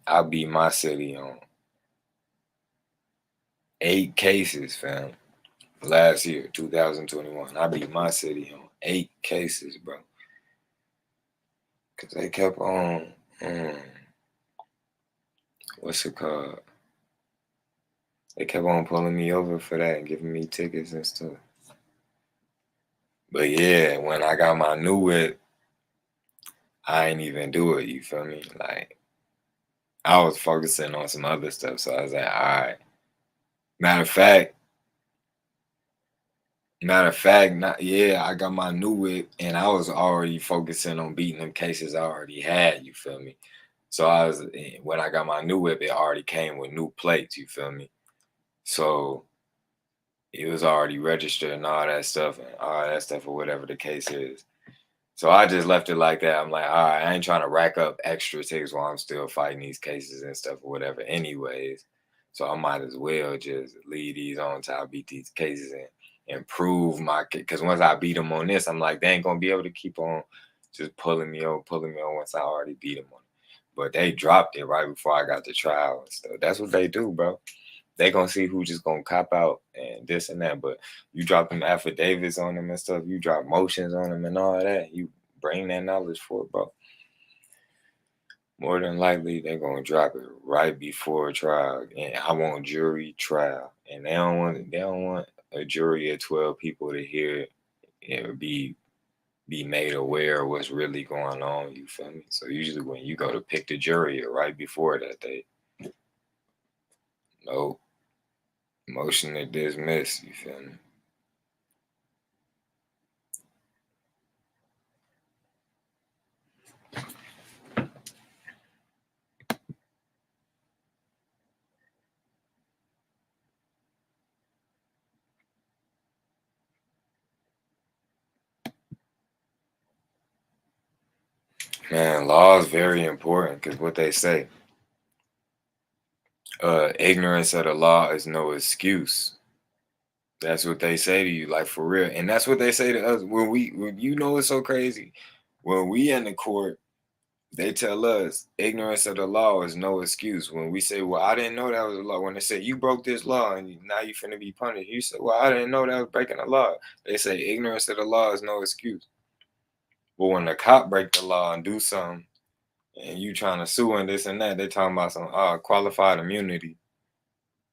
my city on 8 cases, fam. Last year, 2021. I beat my city on 8 cases, bro. Cause they kept on what's it called? They kept on pulling me over for that and giving me tickets and stuff. But yeah, when I got my new whip, I ain't even do it. You feel me? Like I was focusing on some other stuff, so I was like, all right. Matter of fact, not yeah, I got my new whip, and I was already focusing on beating them cases I already had. You feel me? So when I got my new whip, it already came with new plates. You feel me? So it was already registered and all that stuff or whatever the case is. So I just left it like that. I'm like, all right, I ain't trying to rack up extra tickets while I'm still fighting these cases and stuff or whatever, anyways. So I might as well just leave these on until I beat these cases and improve my. Because once I beat them on this, I'm like, they ain't gonna be able to keep on just pulling me on once I already beat them on it. But they dropped it right before I got the trial and stuff. That's what they do, bro. They gonna see who just gonna cop out and this and that. But you drop them affidavits on them and stuff. You drop motions on them and all that. You bring that knowledge forth, bro. More than likely, they're gonna drop it right before trial. And I want jury trial, and they don't want a jury of 12 people to hear it or be made aware of what's really going on. You feel me? So usually when you go to pick the jury right before that, they no motion to dismiss. You feel me? Man, law is very important because what they say, ignorance of the law is no excuse. That's what they say to you, like for real. And that's what they say to us when you know it's so crazy. When we in the court, they tell us ignorance of the law is no excuse. When we say, well, I didn't know that was a law. When they say you broke this law and now you finna be punished, you say, well, I didn't know that was breaking the law. They say ignorance of the law is no excuse. But when the cop break the law and do something and you trying to sue and this and that, they talking about some qualified immunity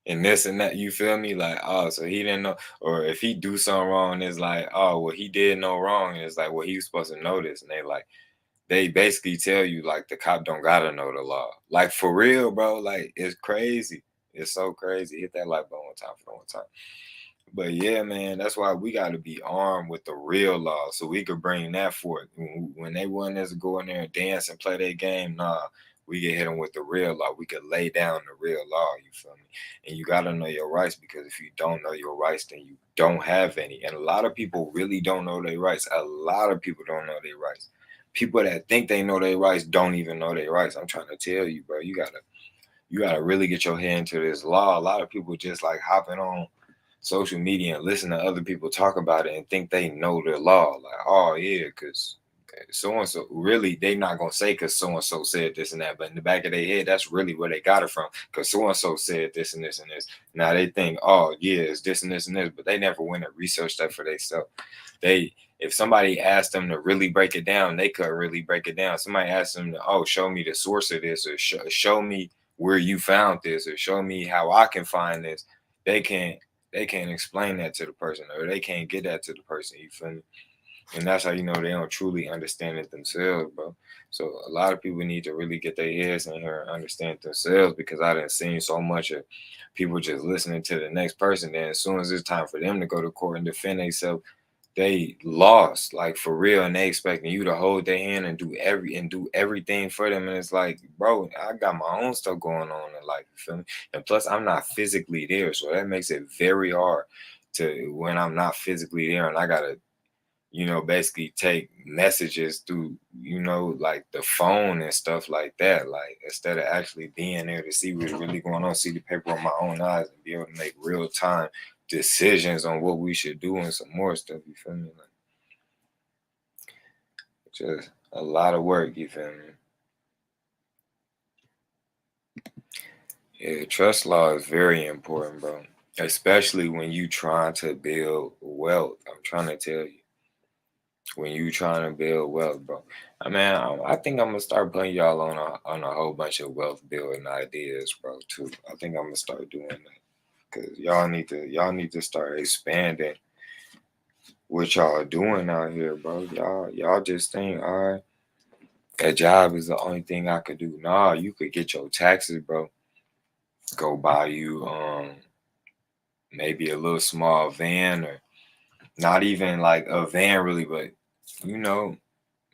and this and that. You feel me? Like, oh, so he didn't know, or if he do something wrong, it's like, oh, well, he did no wrong. And it's like, well, he was supposed to know this, and they basically tell you like the cop don't gotta know the law. Like for real, bro. Like it's crazy. It's so crazy. Hit that like button one time for the one time. But yeah, man, that's why we got to be armed with the real law so we could bring that forth. When they want us to go in there and dance and play their game, nah, we get hit them with the real law. We could lay down the real law, you feel me? And you got to know your rights because if you don't know your rights, then you don't have any. And a lot of people really don't know their rights. A lot of people don't know their rights. People that think they know their rights don't even know their rights. I'm trying to tell you, bro, you gotta really get your head into this law. A lot of people just like hopping on social media and listen to other people talk about it and think they know the law. Like, oh yeah, because so and so really they not gonna say because so and so said this and that, but in the back of their head, that's really where they got it from. Because so and so said this and this and this. Now they think, oh yeah, it's this and this and this, but they never went and researched that for themselves. They if somebody asked them to really break it down, they couldn't really break it down. Somebody asked them to, oh, show me the source of this, or show me where you found this, or show me how I can find this. They can't explain that to the person, or they can't get that to the person. You feel me? And that's how you know they don't truly understand it themselves, bro. So a lot of people need to really get their heads in here and understand it themselves because I done seen so much of people just listening to the next person. Then as soon as it's time for them to go to court and defend themselves, they lost, like for real, and they expecting you to hold their hand and do everything for them. And it's like, bro, I got my own stuff going on in life, you feel me? And plus I'm not physically there, so that makes it very hard to when I'm not physically there and I gotta, basically take messages through, like the phone and stuff like that. Like instead of actually being there to see what's really going on, see the paper with my own eyes and be able to make real time decisions on what we should do and some more stuff, you feel me? Like just a lot of work, you feel me? Yeah, trust law is very important, bro. Especially when you trying to build wealth. I'm trying to tell you. When you trying to build wealth, bro. I mean, I think I'm gonna start putting y'all on a whole bunch of wealth building ideas, bro. Too. I think I'm gonna start doing that because y'all need to start expanding what y'all doing out here, bro. Y'all just think, all right, a job is the only thing I could do. Nah, you could get your taxes, bro. Go buy you maybe a little small van or not even like a van really, but you know.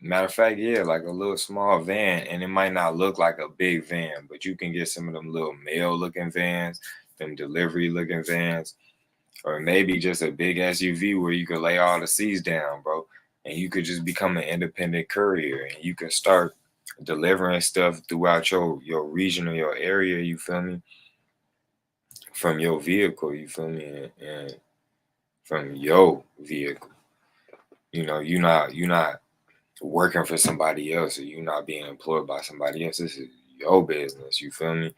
Matter of fact, yeah, like a little small van, and it might not look like a big van, but you can get some of them little mail looking vans, them delivery looking vans, or maybe just a big SUV where you could lay all the seats down, bro, and you could just become an independent courier, and you can start delivering stuff throughout your region or your area. You feel me? From your vehicle, you feel me? And from your vehicle, you're not working for somebody else or you not being employed by somebody else. This is your business, you feel me?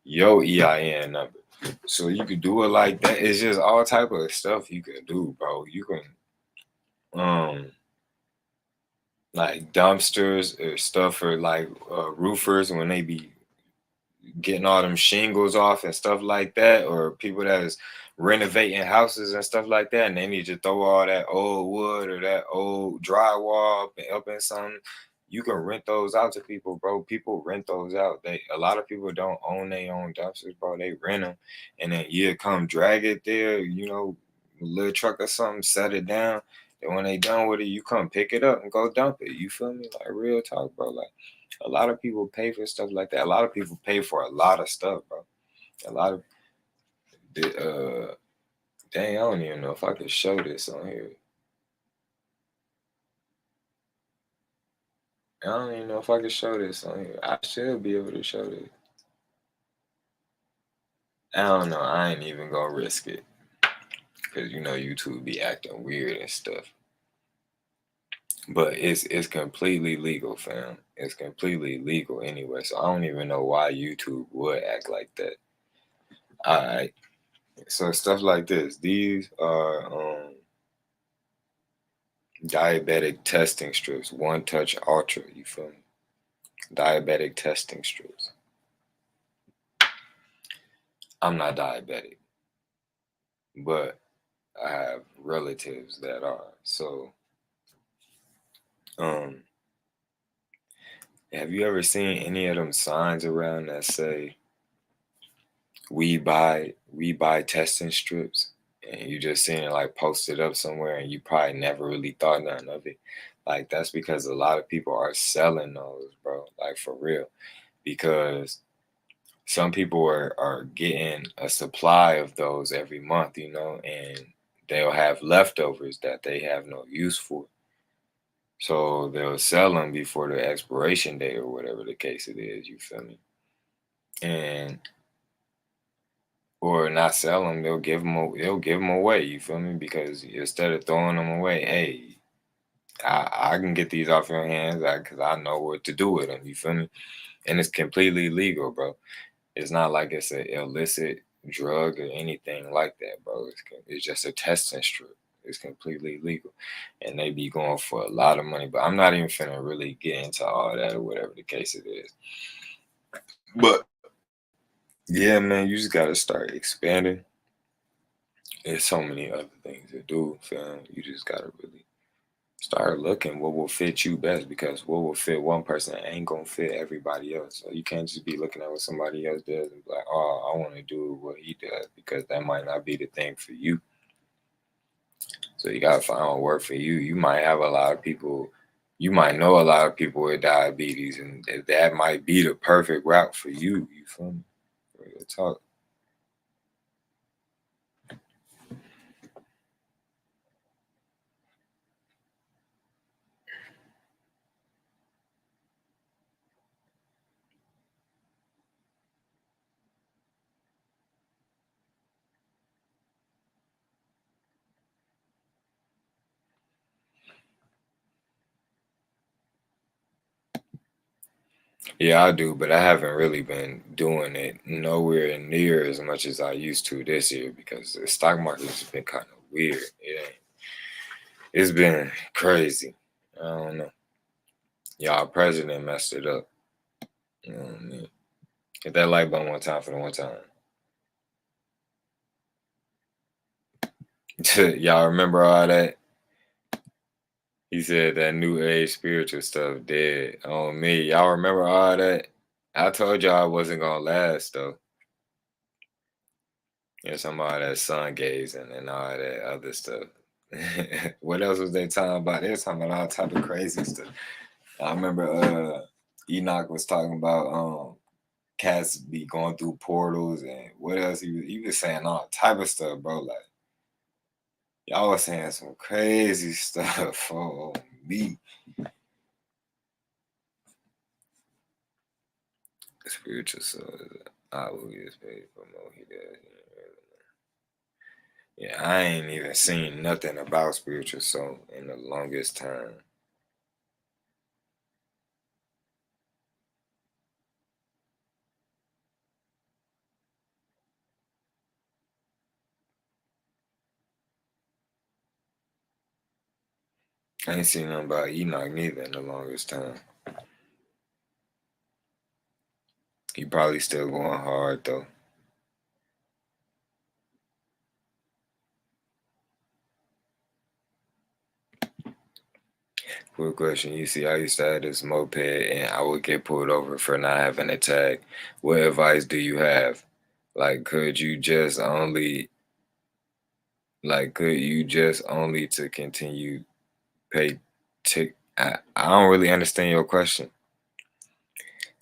Your EIN number. So you could do it like that. It's just all type of stuff you can do, bro. You can like dumpsters or stuff for like roofers when they be getting all them shingles off and stuff like that, or people that is renovating houses and stuff like that, and they need to throw all that old wood or that old drywall up in something. You can rent those out to people, bro. People rent those out. A lot of people don't own their own dumpsters, bro. They rent them, and then you come drag it there, a little truck or something, set it down. And when they done with it, you come pick it up and go dump it. You feel me? Like real talk, bro. Like a lot of people pay for stuff like that. A lot of people pay for a lot of stuff, bro. A lot of dang, I don't even know if I could show this on here. I don't even know if I can show this on here. I should be able to show this. I don't know. I ain't even gonna risk it. Cause you know YouTube be acting weird and stuff. But it's completely legal, fam. It's completely legal anyway. So I don't even know why YouTube would act like that. Alright. So stuff like this. These are diabetic testing strips. One touch ultra, you feel me? Diabetic testing strips. I'm not diabetic, but I have relatives that are. So um have you ever seen any of them signs around that say we buy testing strips, and you just seen it like posted up somewhere and you probably never really thought nothing of it? Like that's because a lot of people are selling those, bro, like for real, because some people are getting a supply of those every month, and they'll have leftovers that they have no use for, so they'll sell them before the expiration date or whatever the case it is, you feel me? And or not sell them, they'll give them away. You feel me? Because instead of throwing them away, hey, I can get these off your hands because I know what to do with them. You feel me? And it's completely legal, bro. It's not like it's an illicit drug or anything like that, bro. It's just a testing strip. It's completely legal, and they be going for a lot of money. But I'm not even finna really get into all that or whatever the case it is. But yeah, man, you just gotta start expanding. There's so many other things to do, fam. You just gotta really start looking what will fit you best, because what will fit one person ain't gonna fit everybody else. So you can't just be looking at what somebody else does and be like, oh, I want to do what he does, because that might not be the thing for you. So you gotta find what work for you. You might have a lot of people, you might know a lot of people with diabetes, and that might be the perfect route for you. You feel me? Real talk. Yeah, I do, but I haven't really been doing it nowhere near as much as I used to this year, because the stock market's been kind of weird. It's been crazy. I don't know. Y'all president messed it up. You know what I mean? Hit that like button one time for the one time. Y'all remember all that? He said that new age spiritual stuff dead on me. Y'all remember all that? I told y'all I wasn't gonna last though. Yeah, some all that sun gazing and all that other stuff. What else was they talking about? They was talking about all type of crazy stuff. I remember Enoch was talking about cats be going through portals, and what else he was saying all type of stuff, bro. Like y'all was saying some crazy stuff. Oh me. Spiritual soul. I will get paid for more he does. Yeah, I ain't even seen nothing about spiritual soul in the longest time. I ain't seen nothing about Enoch neither in the longest time. He probably still going hard though. Quick question. You see, I used to have this moped and I would get pulled over for not having a tag. What advice do you have? Like, could you just only to continue pay tick? I don't really understand your question.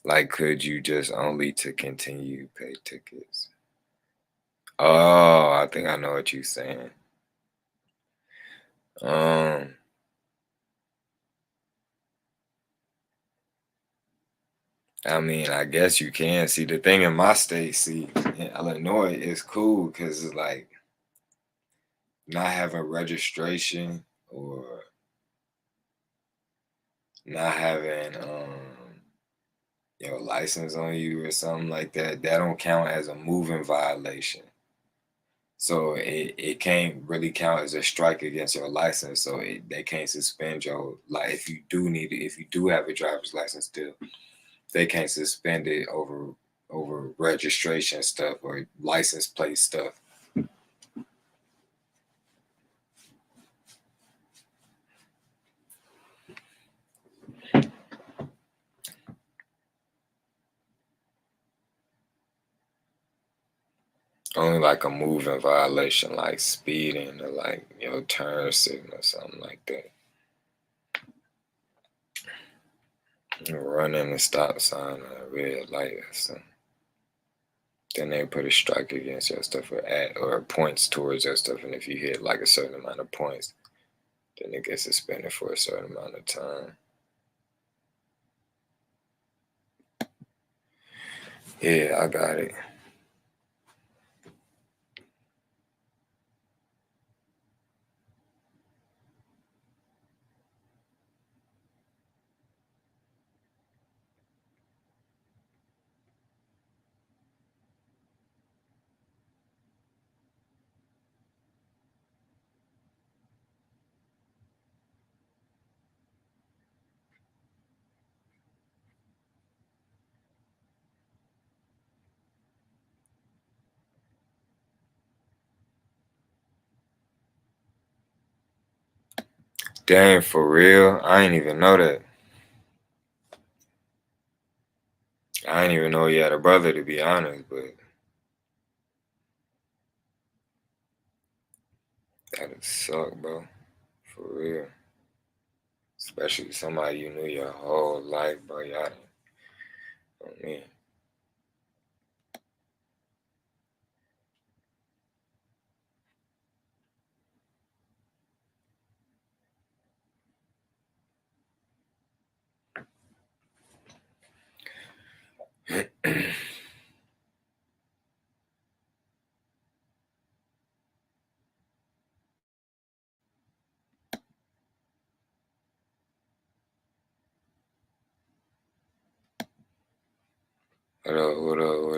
Like, could you just only to continue pay tickets? Oh, I think I know what you're saying. Um, I mean, I guess you can. See, the thing in my state, see, in Illinois, is cool because it's like not having registration or not having your license on you or something like that. That don't count as a moving violation. So it can't really count as a strike against your license. So they can't suspend your like if you do need it, if you do have a driver's license still, they can't suspend it over registration stuff or license plate stuff. Only like a moving violation, like speeding or like your turn signal, something like that. Running a stop sign or a red light or something. Then they put a strike against your stuff or points towards your stuff. And if you hit like a certain amount of points, then it gets suspended for a certain amount of time. Yeah, I got it. Dang, for real? I ain't even know that. I ain't even know he had a brother, to be honest, but that'd suck, bro. For real. Especially somebody you knew your whole life, bro. Y'all, I mean,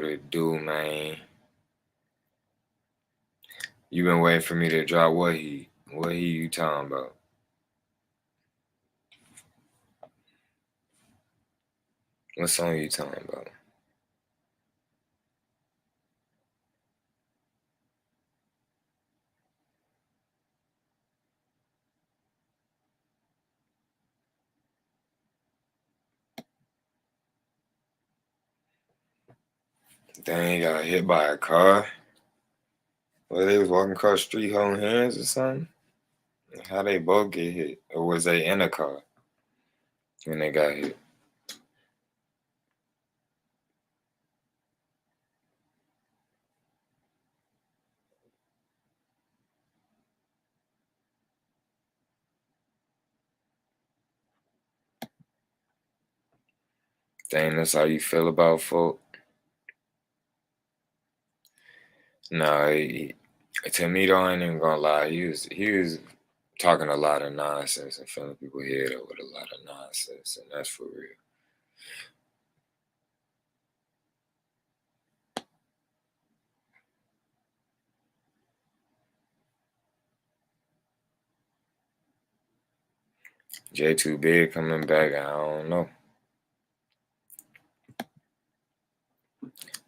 what it do, man? You been waiting for me to drop what he? What he you talking about? What song you talking about? Dang, he got hit by a car. Well, they was walking across the street holding hands or something? How they both get hit? Or was they in a car when they got hit? Dang, that's how you feel about folk? No, to me though, I ain't even gonna lie. He was talking a lot of nonsense and filling people's head up with a lot of nonsense, and that's for real. J2 Big coming back, I don't know.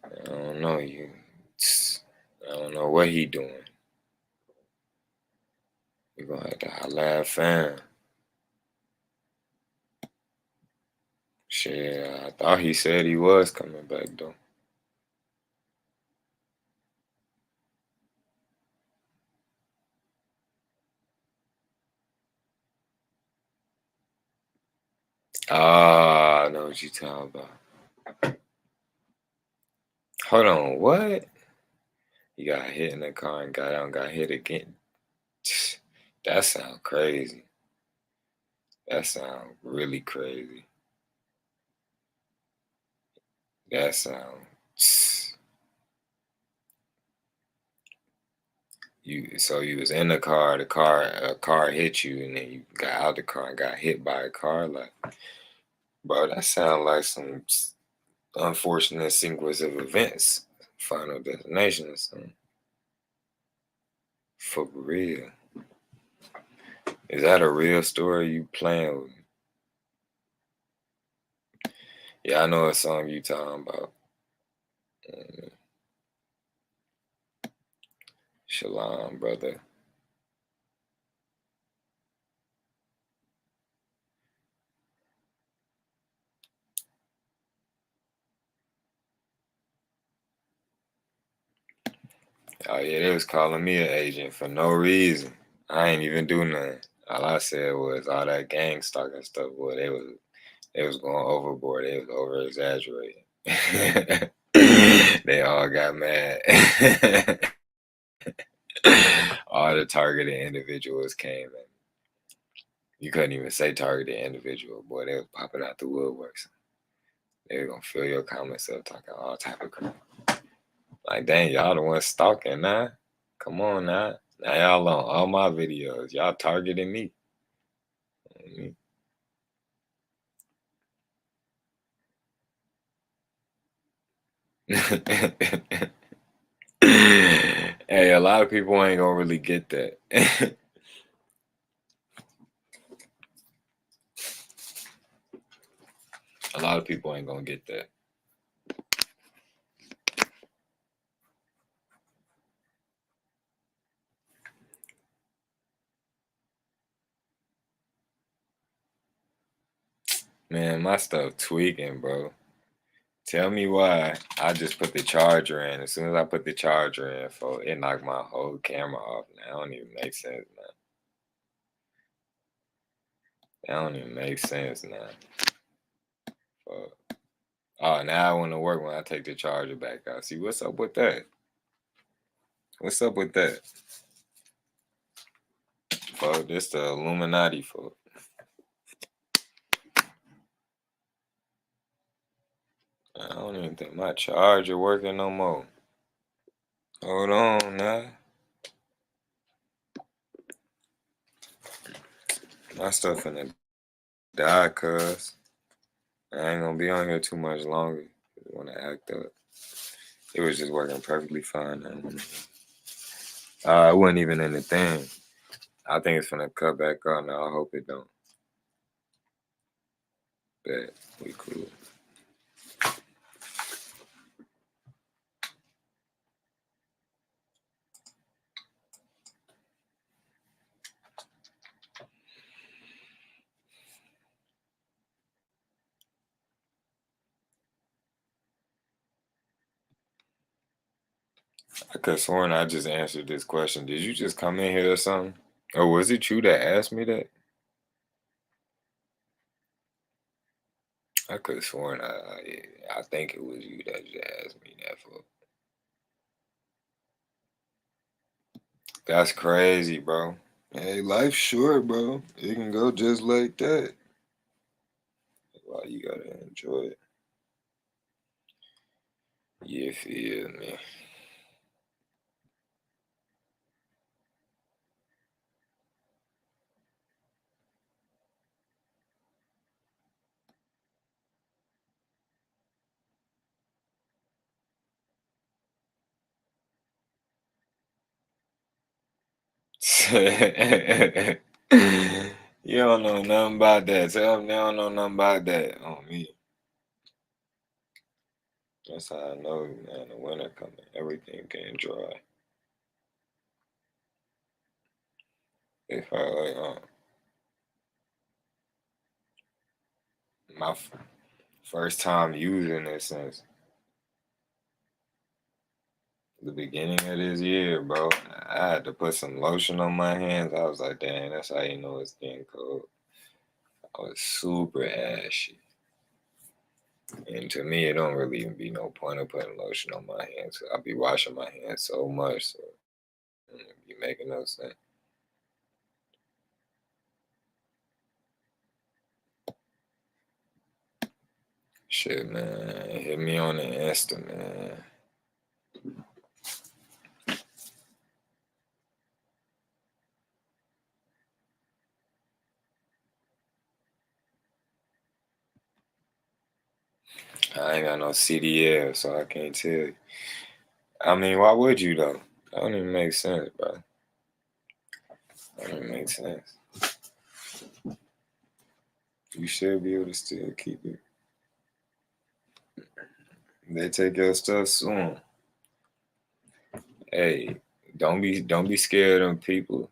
I don't know you. I don't know what he doing. You gonna have to holla at fam. Shit, I thought he said he was coming back though. Ah, I know what you talking about. Hold on, what? He got hit in the car and got out and got hit again. That sound crazy. That sound really crazy. That sounds. You was in the car, a car hit you, and then you got out the car and got hit by a car. Like, bro, that sounds like some unfortunate sequence of events. Final Destination or something. For real. Is that a real story you playing with? Yeah, I know a song you talking about. Mm, Shalom, brother. Oh yeah, they was calling me an agent for no reason. I ain't even do nothing. All I said was all that gang stalking stuff. Boy, they was going overboard. They was over exaggerating. They all got mad. All the targeted individuals came and you couldn't even say targeted individual. Boy, they was popping out the woodworks. They were gonna fill your comments up talking all type of crap. Like, dang, y'all the ones stalking now. Come on now. Now y'all on all my videos. Y'all targeting me. Hey, a lot of people ain't gonna really get that. A lot of people ain't gonna get that. Man, my stuff tweaking, bro. Tell me why I just put the charger in. As soon as I put the charger in, it knocked my whole camera off. Now, that don't even make sense now. That don't even make sense now. Fuck. Oh, now I want to work when I take the charger back out. See, what's up with that? What's up with that? Fuck, this the Illuminati, fuck. I don't even think my charger working no more. Hold on now. My stuff finna die, cuz. I ain't gonna be on here too much longer. When I act up. It was just working perfectly fine. It wasn't even in the thing. I think it's gonna cut back on now. I hope it don't. Bet we cool. I could have sworn I just answered this question. Did you just come in here or something? Or was it you that asked me that? I could have sworn I think it was you that just asked me that for. That's crazy, bro. Hey, life's short, bro. It can go just like that. Why you gotta enjoy it? You feel me? You don't know nothing about that. Tell them they don't know nothing about that on me. That's how I know, man. The winter coming, everything getting dry. If I like, my first time using it since the beginning of this year, bro. I had to put some lotion on my hands. I was like, dang, that's how you know it's getting cold. I was super ashy. And to me, it don't really even be no point of putting lotion on my hands. I be washing my hands so much, so it be making no sense. Shit, man. Hit me on the Insta, man. I ain't got no CDL, so I can't tell you. I mean, why would you though? That don't even make sense, bro. That don't even make sense. You should be able to still keep it. They take your stuff soon. Hey, don't be scared of them people.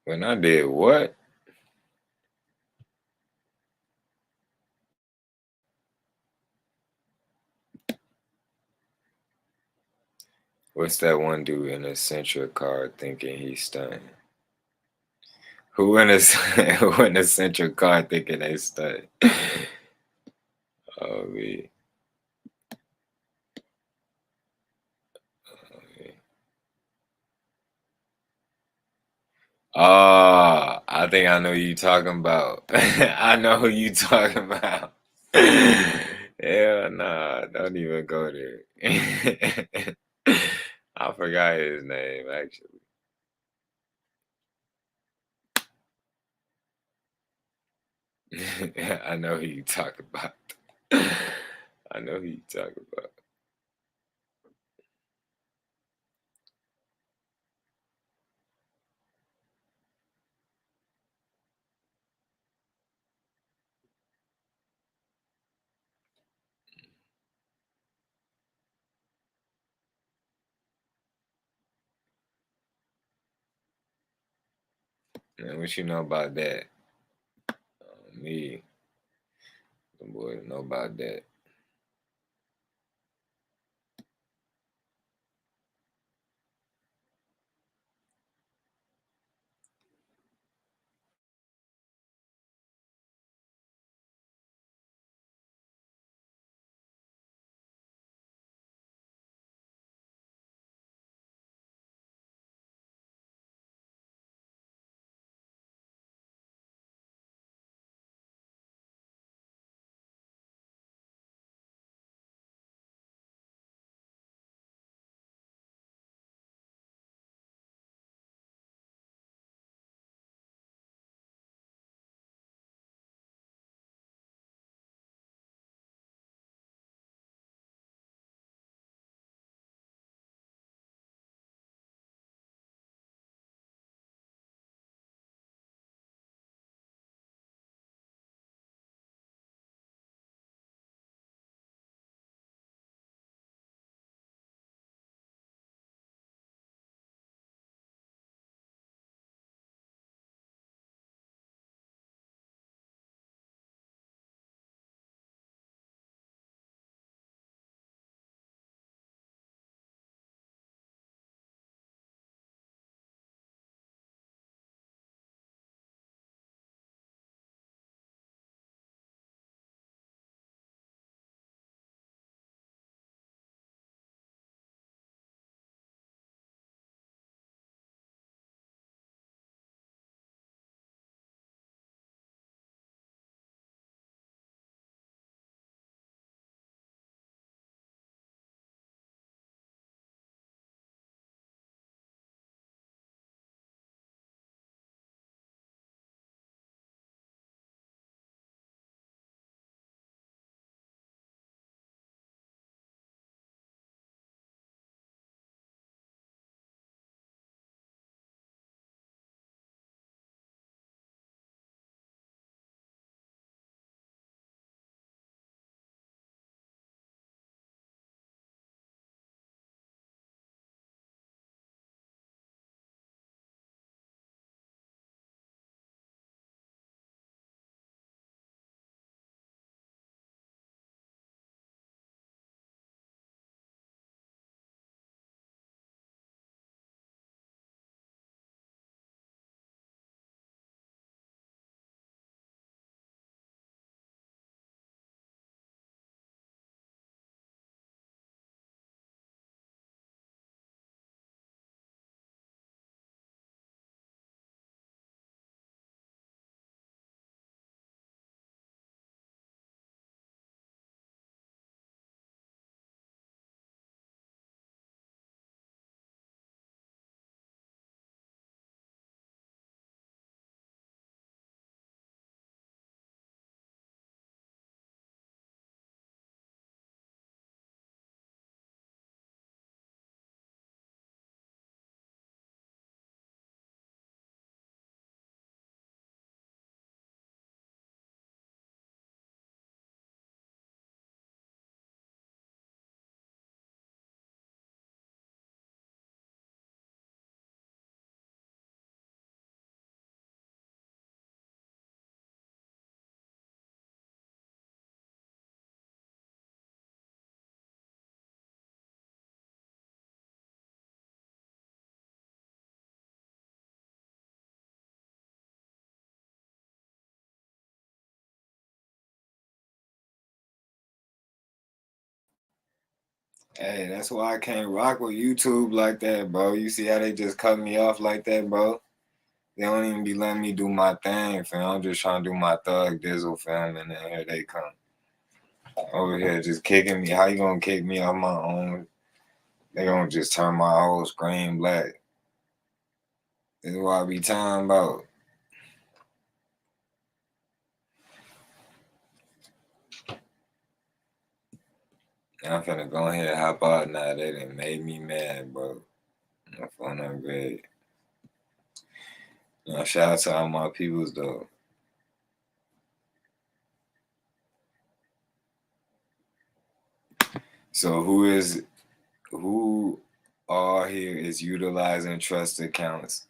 When I did what? What's that one dude in a Central car thinking he's stunting? Who in a who in a Central car thinking they stunting? Oh man. Oh, man. Oh, I think I know who you talking about. I know who you talking about. Hell nah, don't even go there. I forgot his name actually. I know who you talking about. I know who you talking about. Man, what you know about that? Me, the boy know about that. Hey, that's why I can't rock with YouTube like that, bro. You see how they just cut me off like that, bro? They don't even be letting me do my thing, fam. I'm just trying to do my thug dizzle, fam, and then here they come over here just kicking me. How you gonna kick me off my own? They gonna just turn my whole screen black. This is what I be talking about. I'm finna go ahead and hop out now. They done made me mad, bro. My phone upgrade. Shout out to all my peoples though. So who all here is utilizing trust accounts,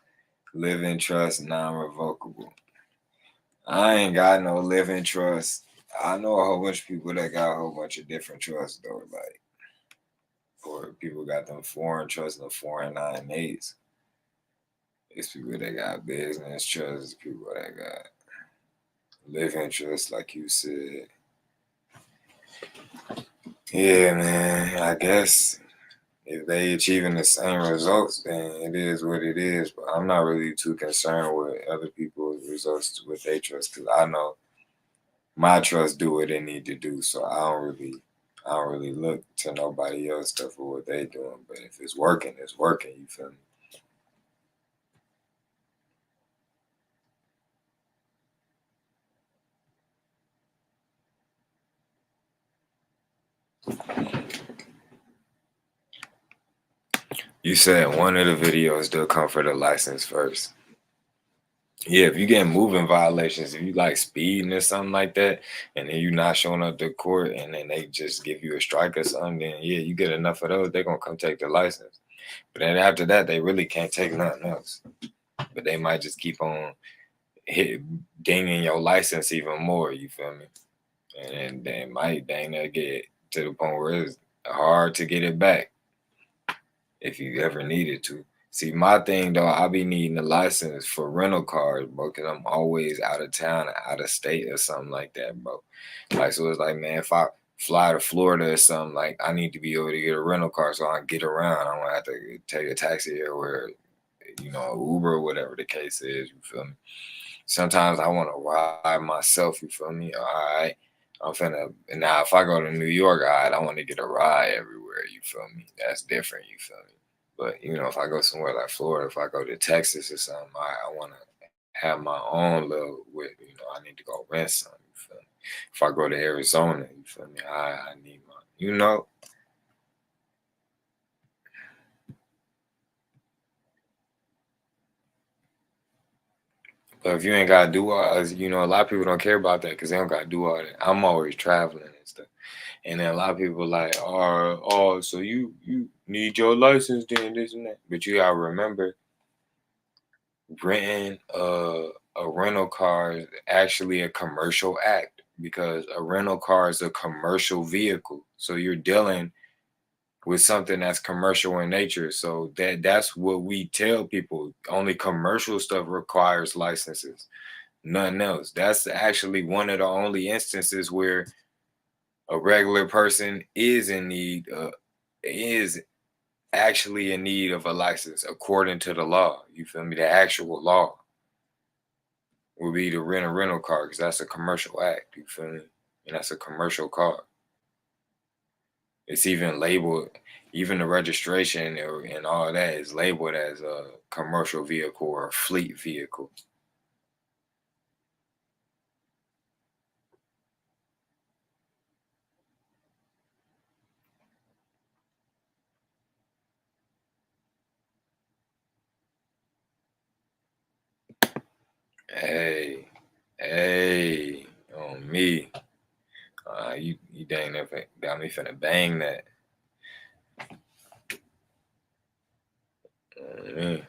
living trust, non-revocable? I ain't got no living trust. I know a whole bunch of people that got a whole bunch of different trusts though, like, or people got them foreign trusts and the foreign 9/8s. It's people that got business trusts, people that got living trusts, like you said. Yeah, man. I guess if they achieving the same results, then it is what it is. But I'm not really too concerned with other people's results with their trust because I know my trust do what they need to do. So I don't really look to nobody else stuff for what they doing. But if it's working, it's working. You feel me? You said one of the videos they'll come for the license first. Yeah, if you get moving violations, if you like speeding or something like that, and then you not showing up to court, and then they just give you a strike or something, then yeah, you get enough of those, they're gonna come take the license. But then after that, they really can't take nothing else. But they might just keep on dinging your license even more. You feel me? And they might dang near get to the point where it's hard to get it back if you ever needed to. See, my thing though, I be needing a license for rental cars, bro, because I'm always out of town, or out of state, or something like that, bro. Like, so it's like, man, if I fly to Florida or something, like, I need to be able to get a rental car so I can get around. I don't have to take a taxi or Uber or whatever the case is. You feel me? Sometimes I want to ride myself. You feel me? All right. I'm finna now. If I go to New York, all right, I want to get a ride everywhere. You feel me? That's different. You feel me? But if I go somewhere like Florida, if I go to Texas or something, I want to have my own little. I need to go rent something. You feel me? If I go to Arizona, you feel me? I need my. But if you ain't gotta do all, a lot of people don't care about that because they don't gotta do all that. I'm always traveling and stuff, and then a lot of people like, oh, so you need your license, then this and that. But you gotta remember, renting a rental car is actually a commercial act because a rental car is a commercial vehicle. So you're dealing with something that's commercial in nature. So that's what we tell people. Only commercial stuff requires licenses, nothing else. That's actually one of the only instances where a regular person is actually in need of a license according to the law. You feel me? The actual law would be to rent a rental car because that's a commercial act. You feel me? And that's a commercial car. It's even labeled, even the registration and all that is labeled as a commercial vehicle or a fleet vehicle. Hey, hey, on me. You dang near got me finna bang that. Mm.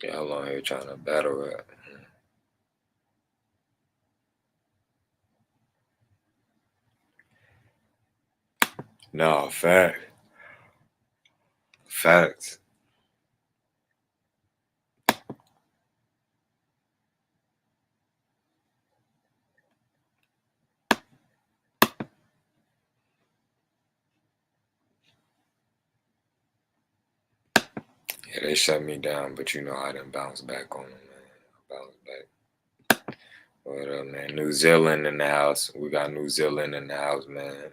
Y'all on here trying to battle rap. No, facts. Yeah, they shut me down, but you know I didn't bounce back on them, man. I bounced back. What up, man? New Zealand in the house. We got New Zealand in the house, man.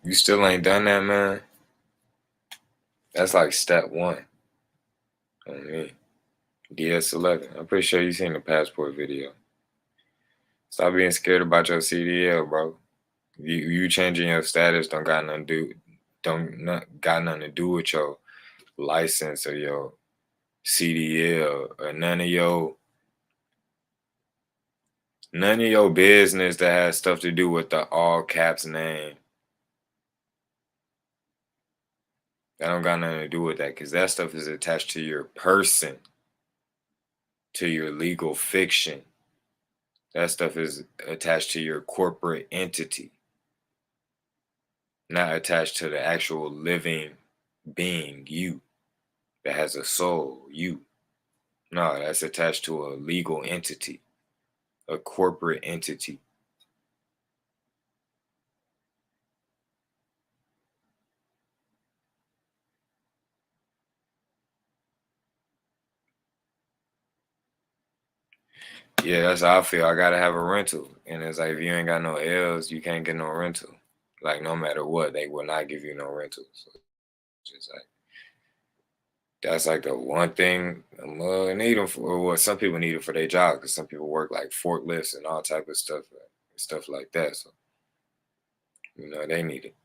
You still ain't done that, man? That's like step one on me. DS11. I'm pretty sure you seen the passport video. Stop being scared about your CDL, bro. You changing your status don't got nothing to do with your license or your CDL or none of your business that has stuff to do with the all caps name. That don't got nothing to do with that because that stuff is attached to your person, to your legal fiction. That stuff is attached to your corporate entity, not attached to the actual living being, you, that has a soul, you. No, that's attached to a legal entity, a corporate entity. Yeah, that's how I feel. I gotta have a rental. And it's like if you ain't got no L's, you can't get no rental. Like no matter what, they will not give you no rental. So it's just like that's like the one thing need them for. Well, some people need it for their job because some people work like forklifts and all type of stuff like that. So they need it.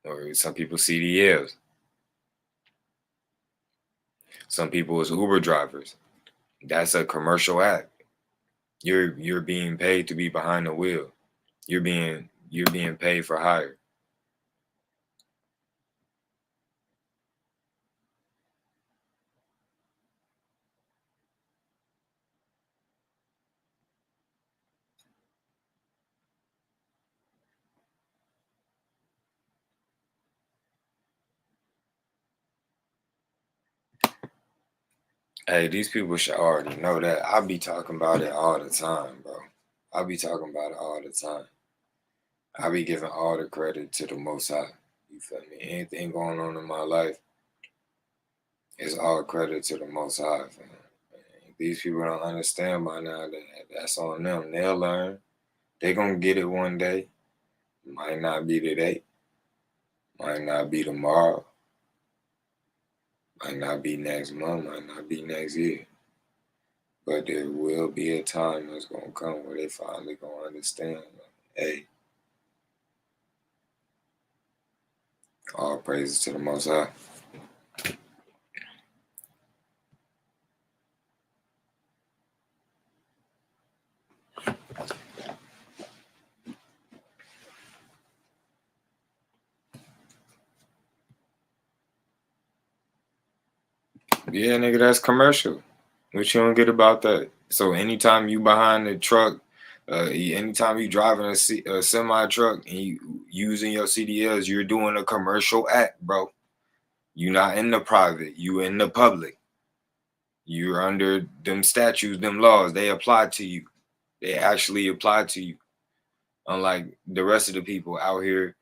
Or some people CDLs. Some people is Uber drivers. That's a commercial act. You're being paid to be behind the wheel. You're being paid for hire. Hey, these people should already know that. I be talking about it all the time, bro. I be talking about it all the time. I be giving all the credit to the Most High. You feel me? Anything going on in my life is all credit to the Most High, fam. These people don't understand by now that that's on them. They'll learn. They gonna get it one day. Might not be today. Might not be tomorrow. Might not be next month. Might not be next year. But there will be a time that's gonna come where they finally gonna understand. Like, hey, all praises to the Most High. Yeah, nigga, that's commercial. What you don't get about that? So anytime you behind the truck, anytime you driving a semi truck and you using your CDLs, you're doing a commercial act, bro. You not in the private. You in the public. You're under them statutes, them laws. They apply to you. They actually apply to you. Unlike the rest of the people out here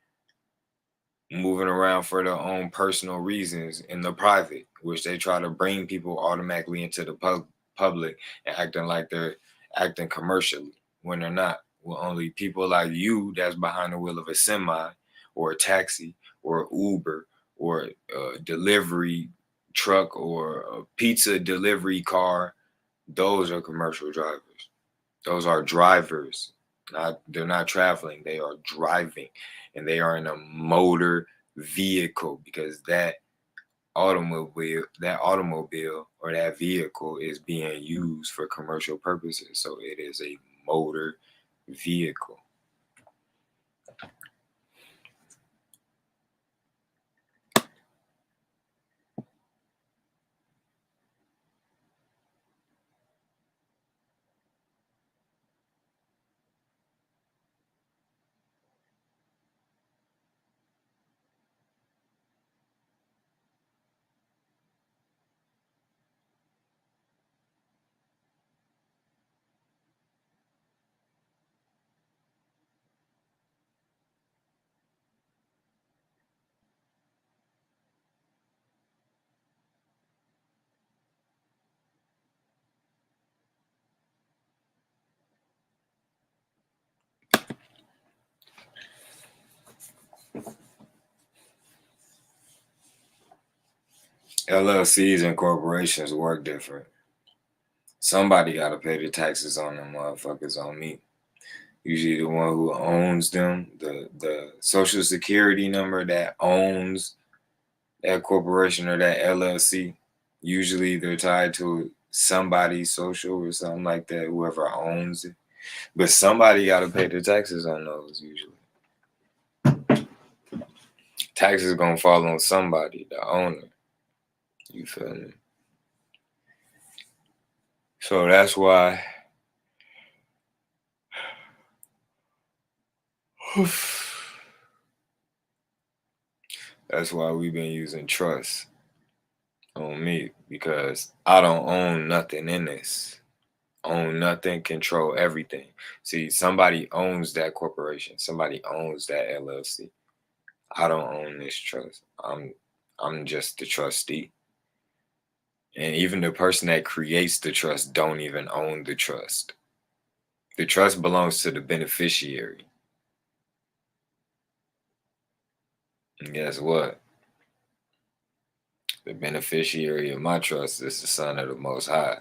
moving around for their own personal reasons in the private, which they try to bring people automatically into the public and acting like they're acting commercially when they're not. Well, only people like you that's behind the wheel of a semi or a taxi or Uber or a delivery truck or a pizza delivery car, those are commercial drivers. Those are drivers. They're not traveling, they are driving. And they are in a motor vehicle because that automobile or that vehicle is being used for commercial purposes. So it is a motor vehicle. LLCs and corporations work different. Somebody got to pay the taxes on them motherfuckers, on me. Usually the one who owns them, the social security number that owns that corporation or that LLC. Usually they're tied to somebody's social or something like that, whoever owns it. But somebody got to pay the taxes on those usually. Taxes gonna fall on somebody, the owner. You feel me? So that's why that's why we've been using trust on me, because I don't own nothing in this. Own nothing, control everything. See, somebody owns that corporation. Somebody owns that LLC. I don't own this trust. I'm just the trustee. And even the person that creates the trust don't even own the trust. The trust belongs to the beneficiary. And guess what? The beneficiary of my trust is the Son of the Most High.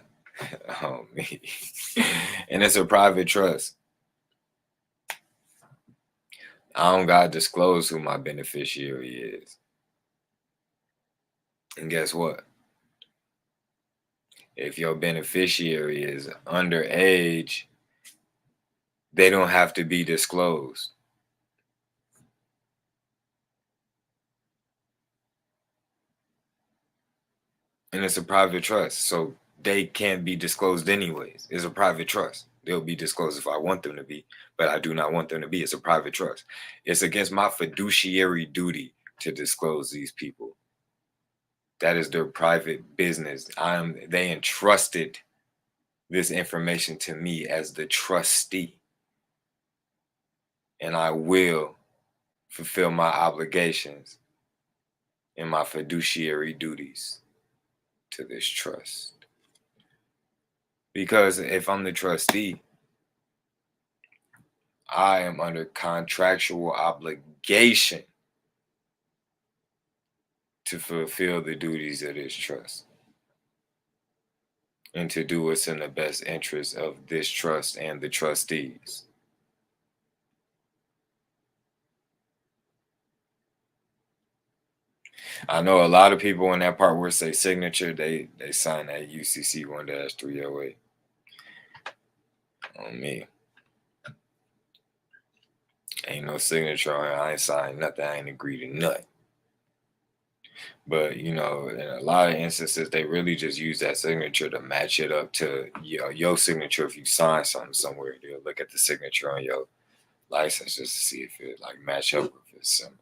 Oh, me. And it's a private trust. I don't gotta disclose who my beneficiary is. And guess what? If your beneficiary is underage, they don't have to be disclosed. And it's a private trust, so they can't be disclosed anyways. It's a private trust. They'll be disclosed if I want them to be, but I do not want them to be. It's a private trust. It's against my fiduciary duty to disclose these people. That is their private business. They entrusted this information to me as the trustee, and I will fulfill my obligations and my fiduciary duties to this trust. Because if I'm the trustee, I am under contractual obligation to fulfill the duties of this trust and to do what's in the best interest of this trust and the trustees. I know a lot of people in that part where it say signature, they sign that UCC 1-308 on me. Ain't no signature on it. I ain't signed nothing. I ain't agreed to nothing. But in a lot of instances, they really just use that signature to match it up to your signature. If you sign something somewhere, they'll look at the signature on your license just to see if it like match up with it. Similar.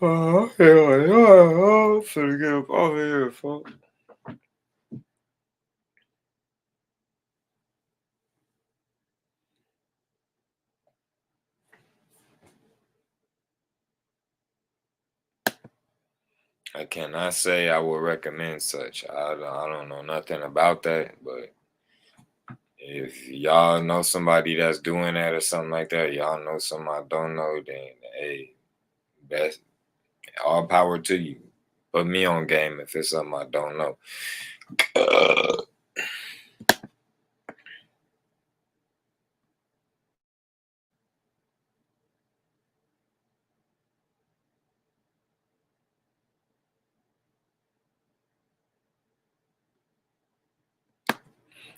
Oh, I'm finna get up off here, folks. I cannot say I would recommend such. I don't know nothing about that, but if y'all know somebody that's doing that or something like that, y'all know something I don't know, then hey, best all power to you. Put me on game if it's something I don't know.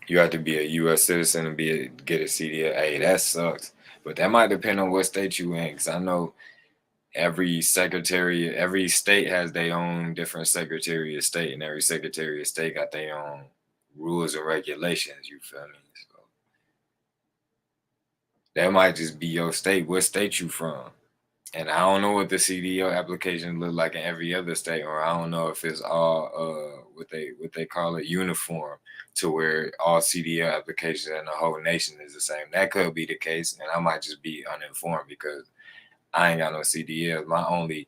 You have to be a U.S. citizen and get a CDL. Hey, that sucks. But that might depend on what state you in. Because I know every state has their own different secretary of state, and every secretary of state got their own rules and regulations. You feel me? So that might just be your state. What state you from? And I don't know what the CDL application look like in every other state, or I don't know if it's all what they call it uniform to where all CDL applications in the whole nation is the same. That could be the case, and I might just be uninformed because I ain't got no CDL. My only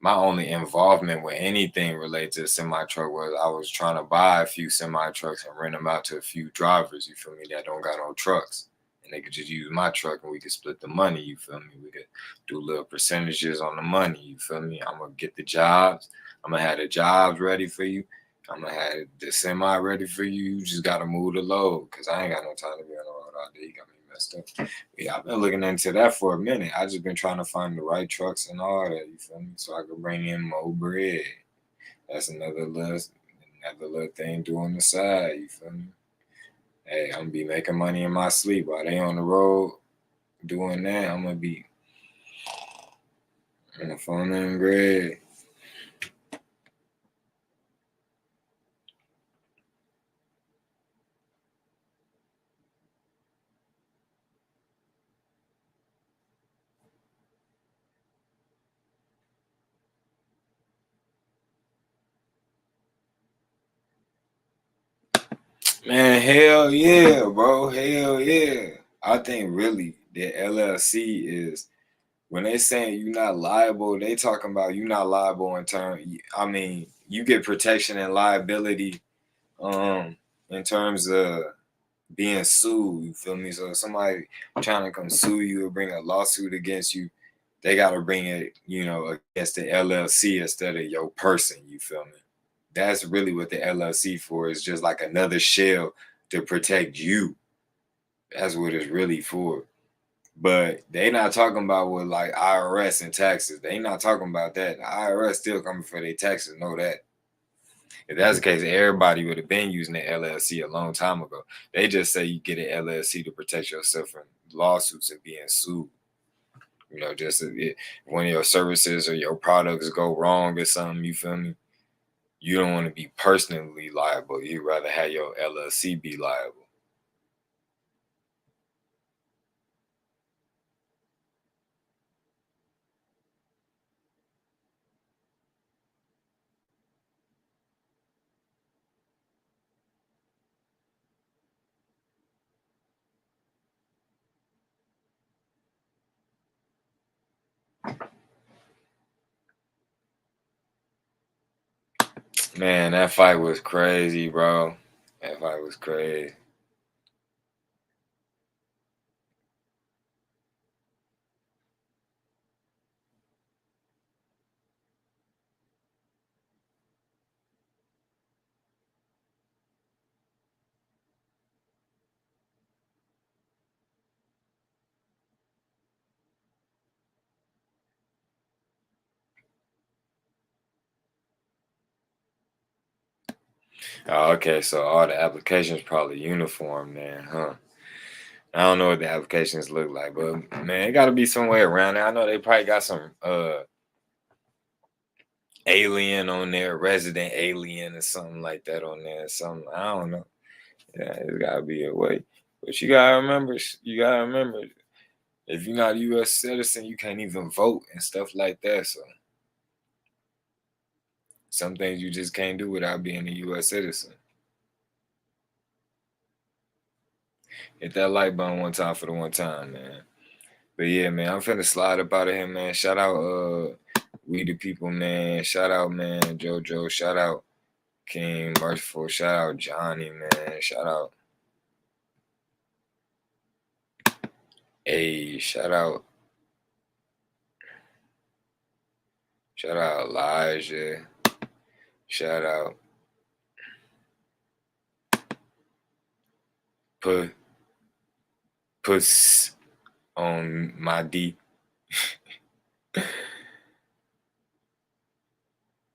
my only involvement with anything related to semi truck was I was trying to buy a few semi trucks and rent them out to a few drivers, you feel me, that don't got no trucks. And they could just use my truck and we could split the money, you feel me? We could do little percentages on the money, you feel me? I'm gonna get the jobs. I'm gonna have the jobs ready for you. I'm gonna have the semi ready for you. You just gotta move the load, cause I ain't got no time to be on the road all day. You got me messed up. Yeah, I've been looking into that for a minute. I just been trying to find the right trucks and all that. You feel me? So I could bring in more bread. That's another little thing to do on the side. You feel me? Hey, I'm gonna be making money in my sleep while they on the road doing that. I'm gonna be on the phone and bread. Man, hell yeah, bro. Hell yeah. I think really the LLC is when they saying you're not liable, they talking about you not liable in terms. I mean, you get protection and liability, in terms of being sued. You feel me? So if somebody trying to come sue you or bring a lawsuit against you, they got to bring it, against the LLC instead of your person. You feel me? That's really what the LLC for is, just like another shell to protect you. That's what it's really for. But they not talking about with like IRS and taxes. They not talking about that. The IRS still coming for their taxes. Know that. If that's the case, everybody would have been using the LLC a long time ago. They just say you get an LLC to protect yourself from lawsuits and being sued. Just when your services or your products go wrong or something, you feel me? You don't want to be personally liable. You'd rather have your LLC be liable. Man, that fight was crazy, bro. That fight was crazy. Oh, okay, so all the applications probably uniform then, huh? I don't know what the applications look like, but man, it got to be somewhere around there. I know they probably got some alien on there, resident alien or something like that on there. Something I don't know. Yeah, it's got to be a way. But you gotta remember, if you're not a U.S. citizen, you can't even vote and stuff like that. So some things you just can't do without being a U.S. citizen. Hit that like button one time for the one time, man. But yeah, man, I'm finna slide up out of here, man. Shout out We the People, man. Shout out, man, JoJo. Shout out King Merciful. Shout out Johnny, man. Shout out Elijah. Shout out Put Puss on my D.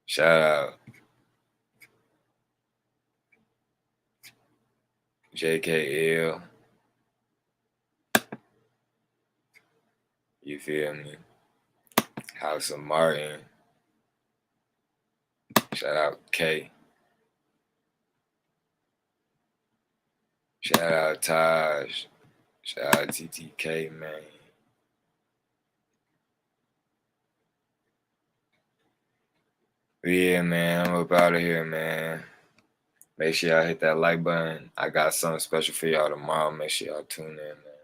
Shout out JKL. You feel me? House of Martin. Shout out K. Shout out Taj. Shout out TTK, man. But yeah, man, I'm up out of here, man. Make sure y'all hit that like button. I got something special for y'all tomorrow. Make sure y'all tune in, man.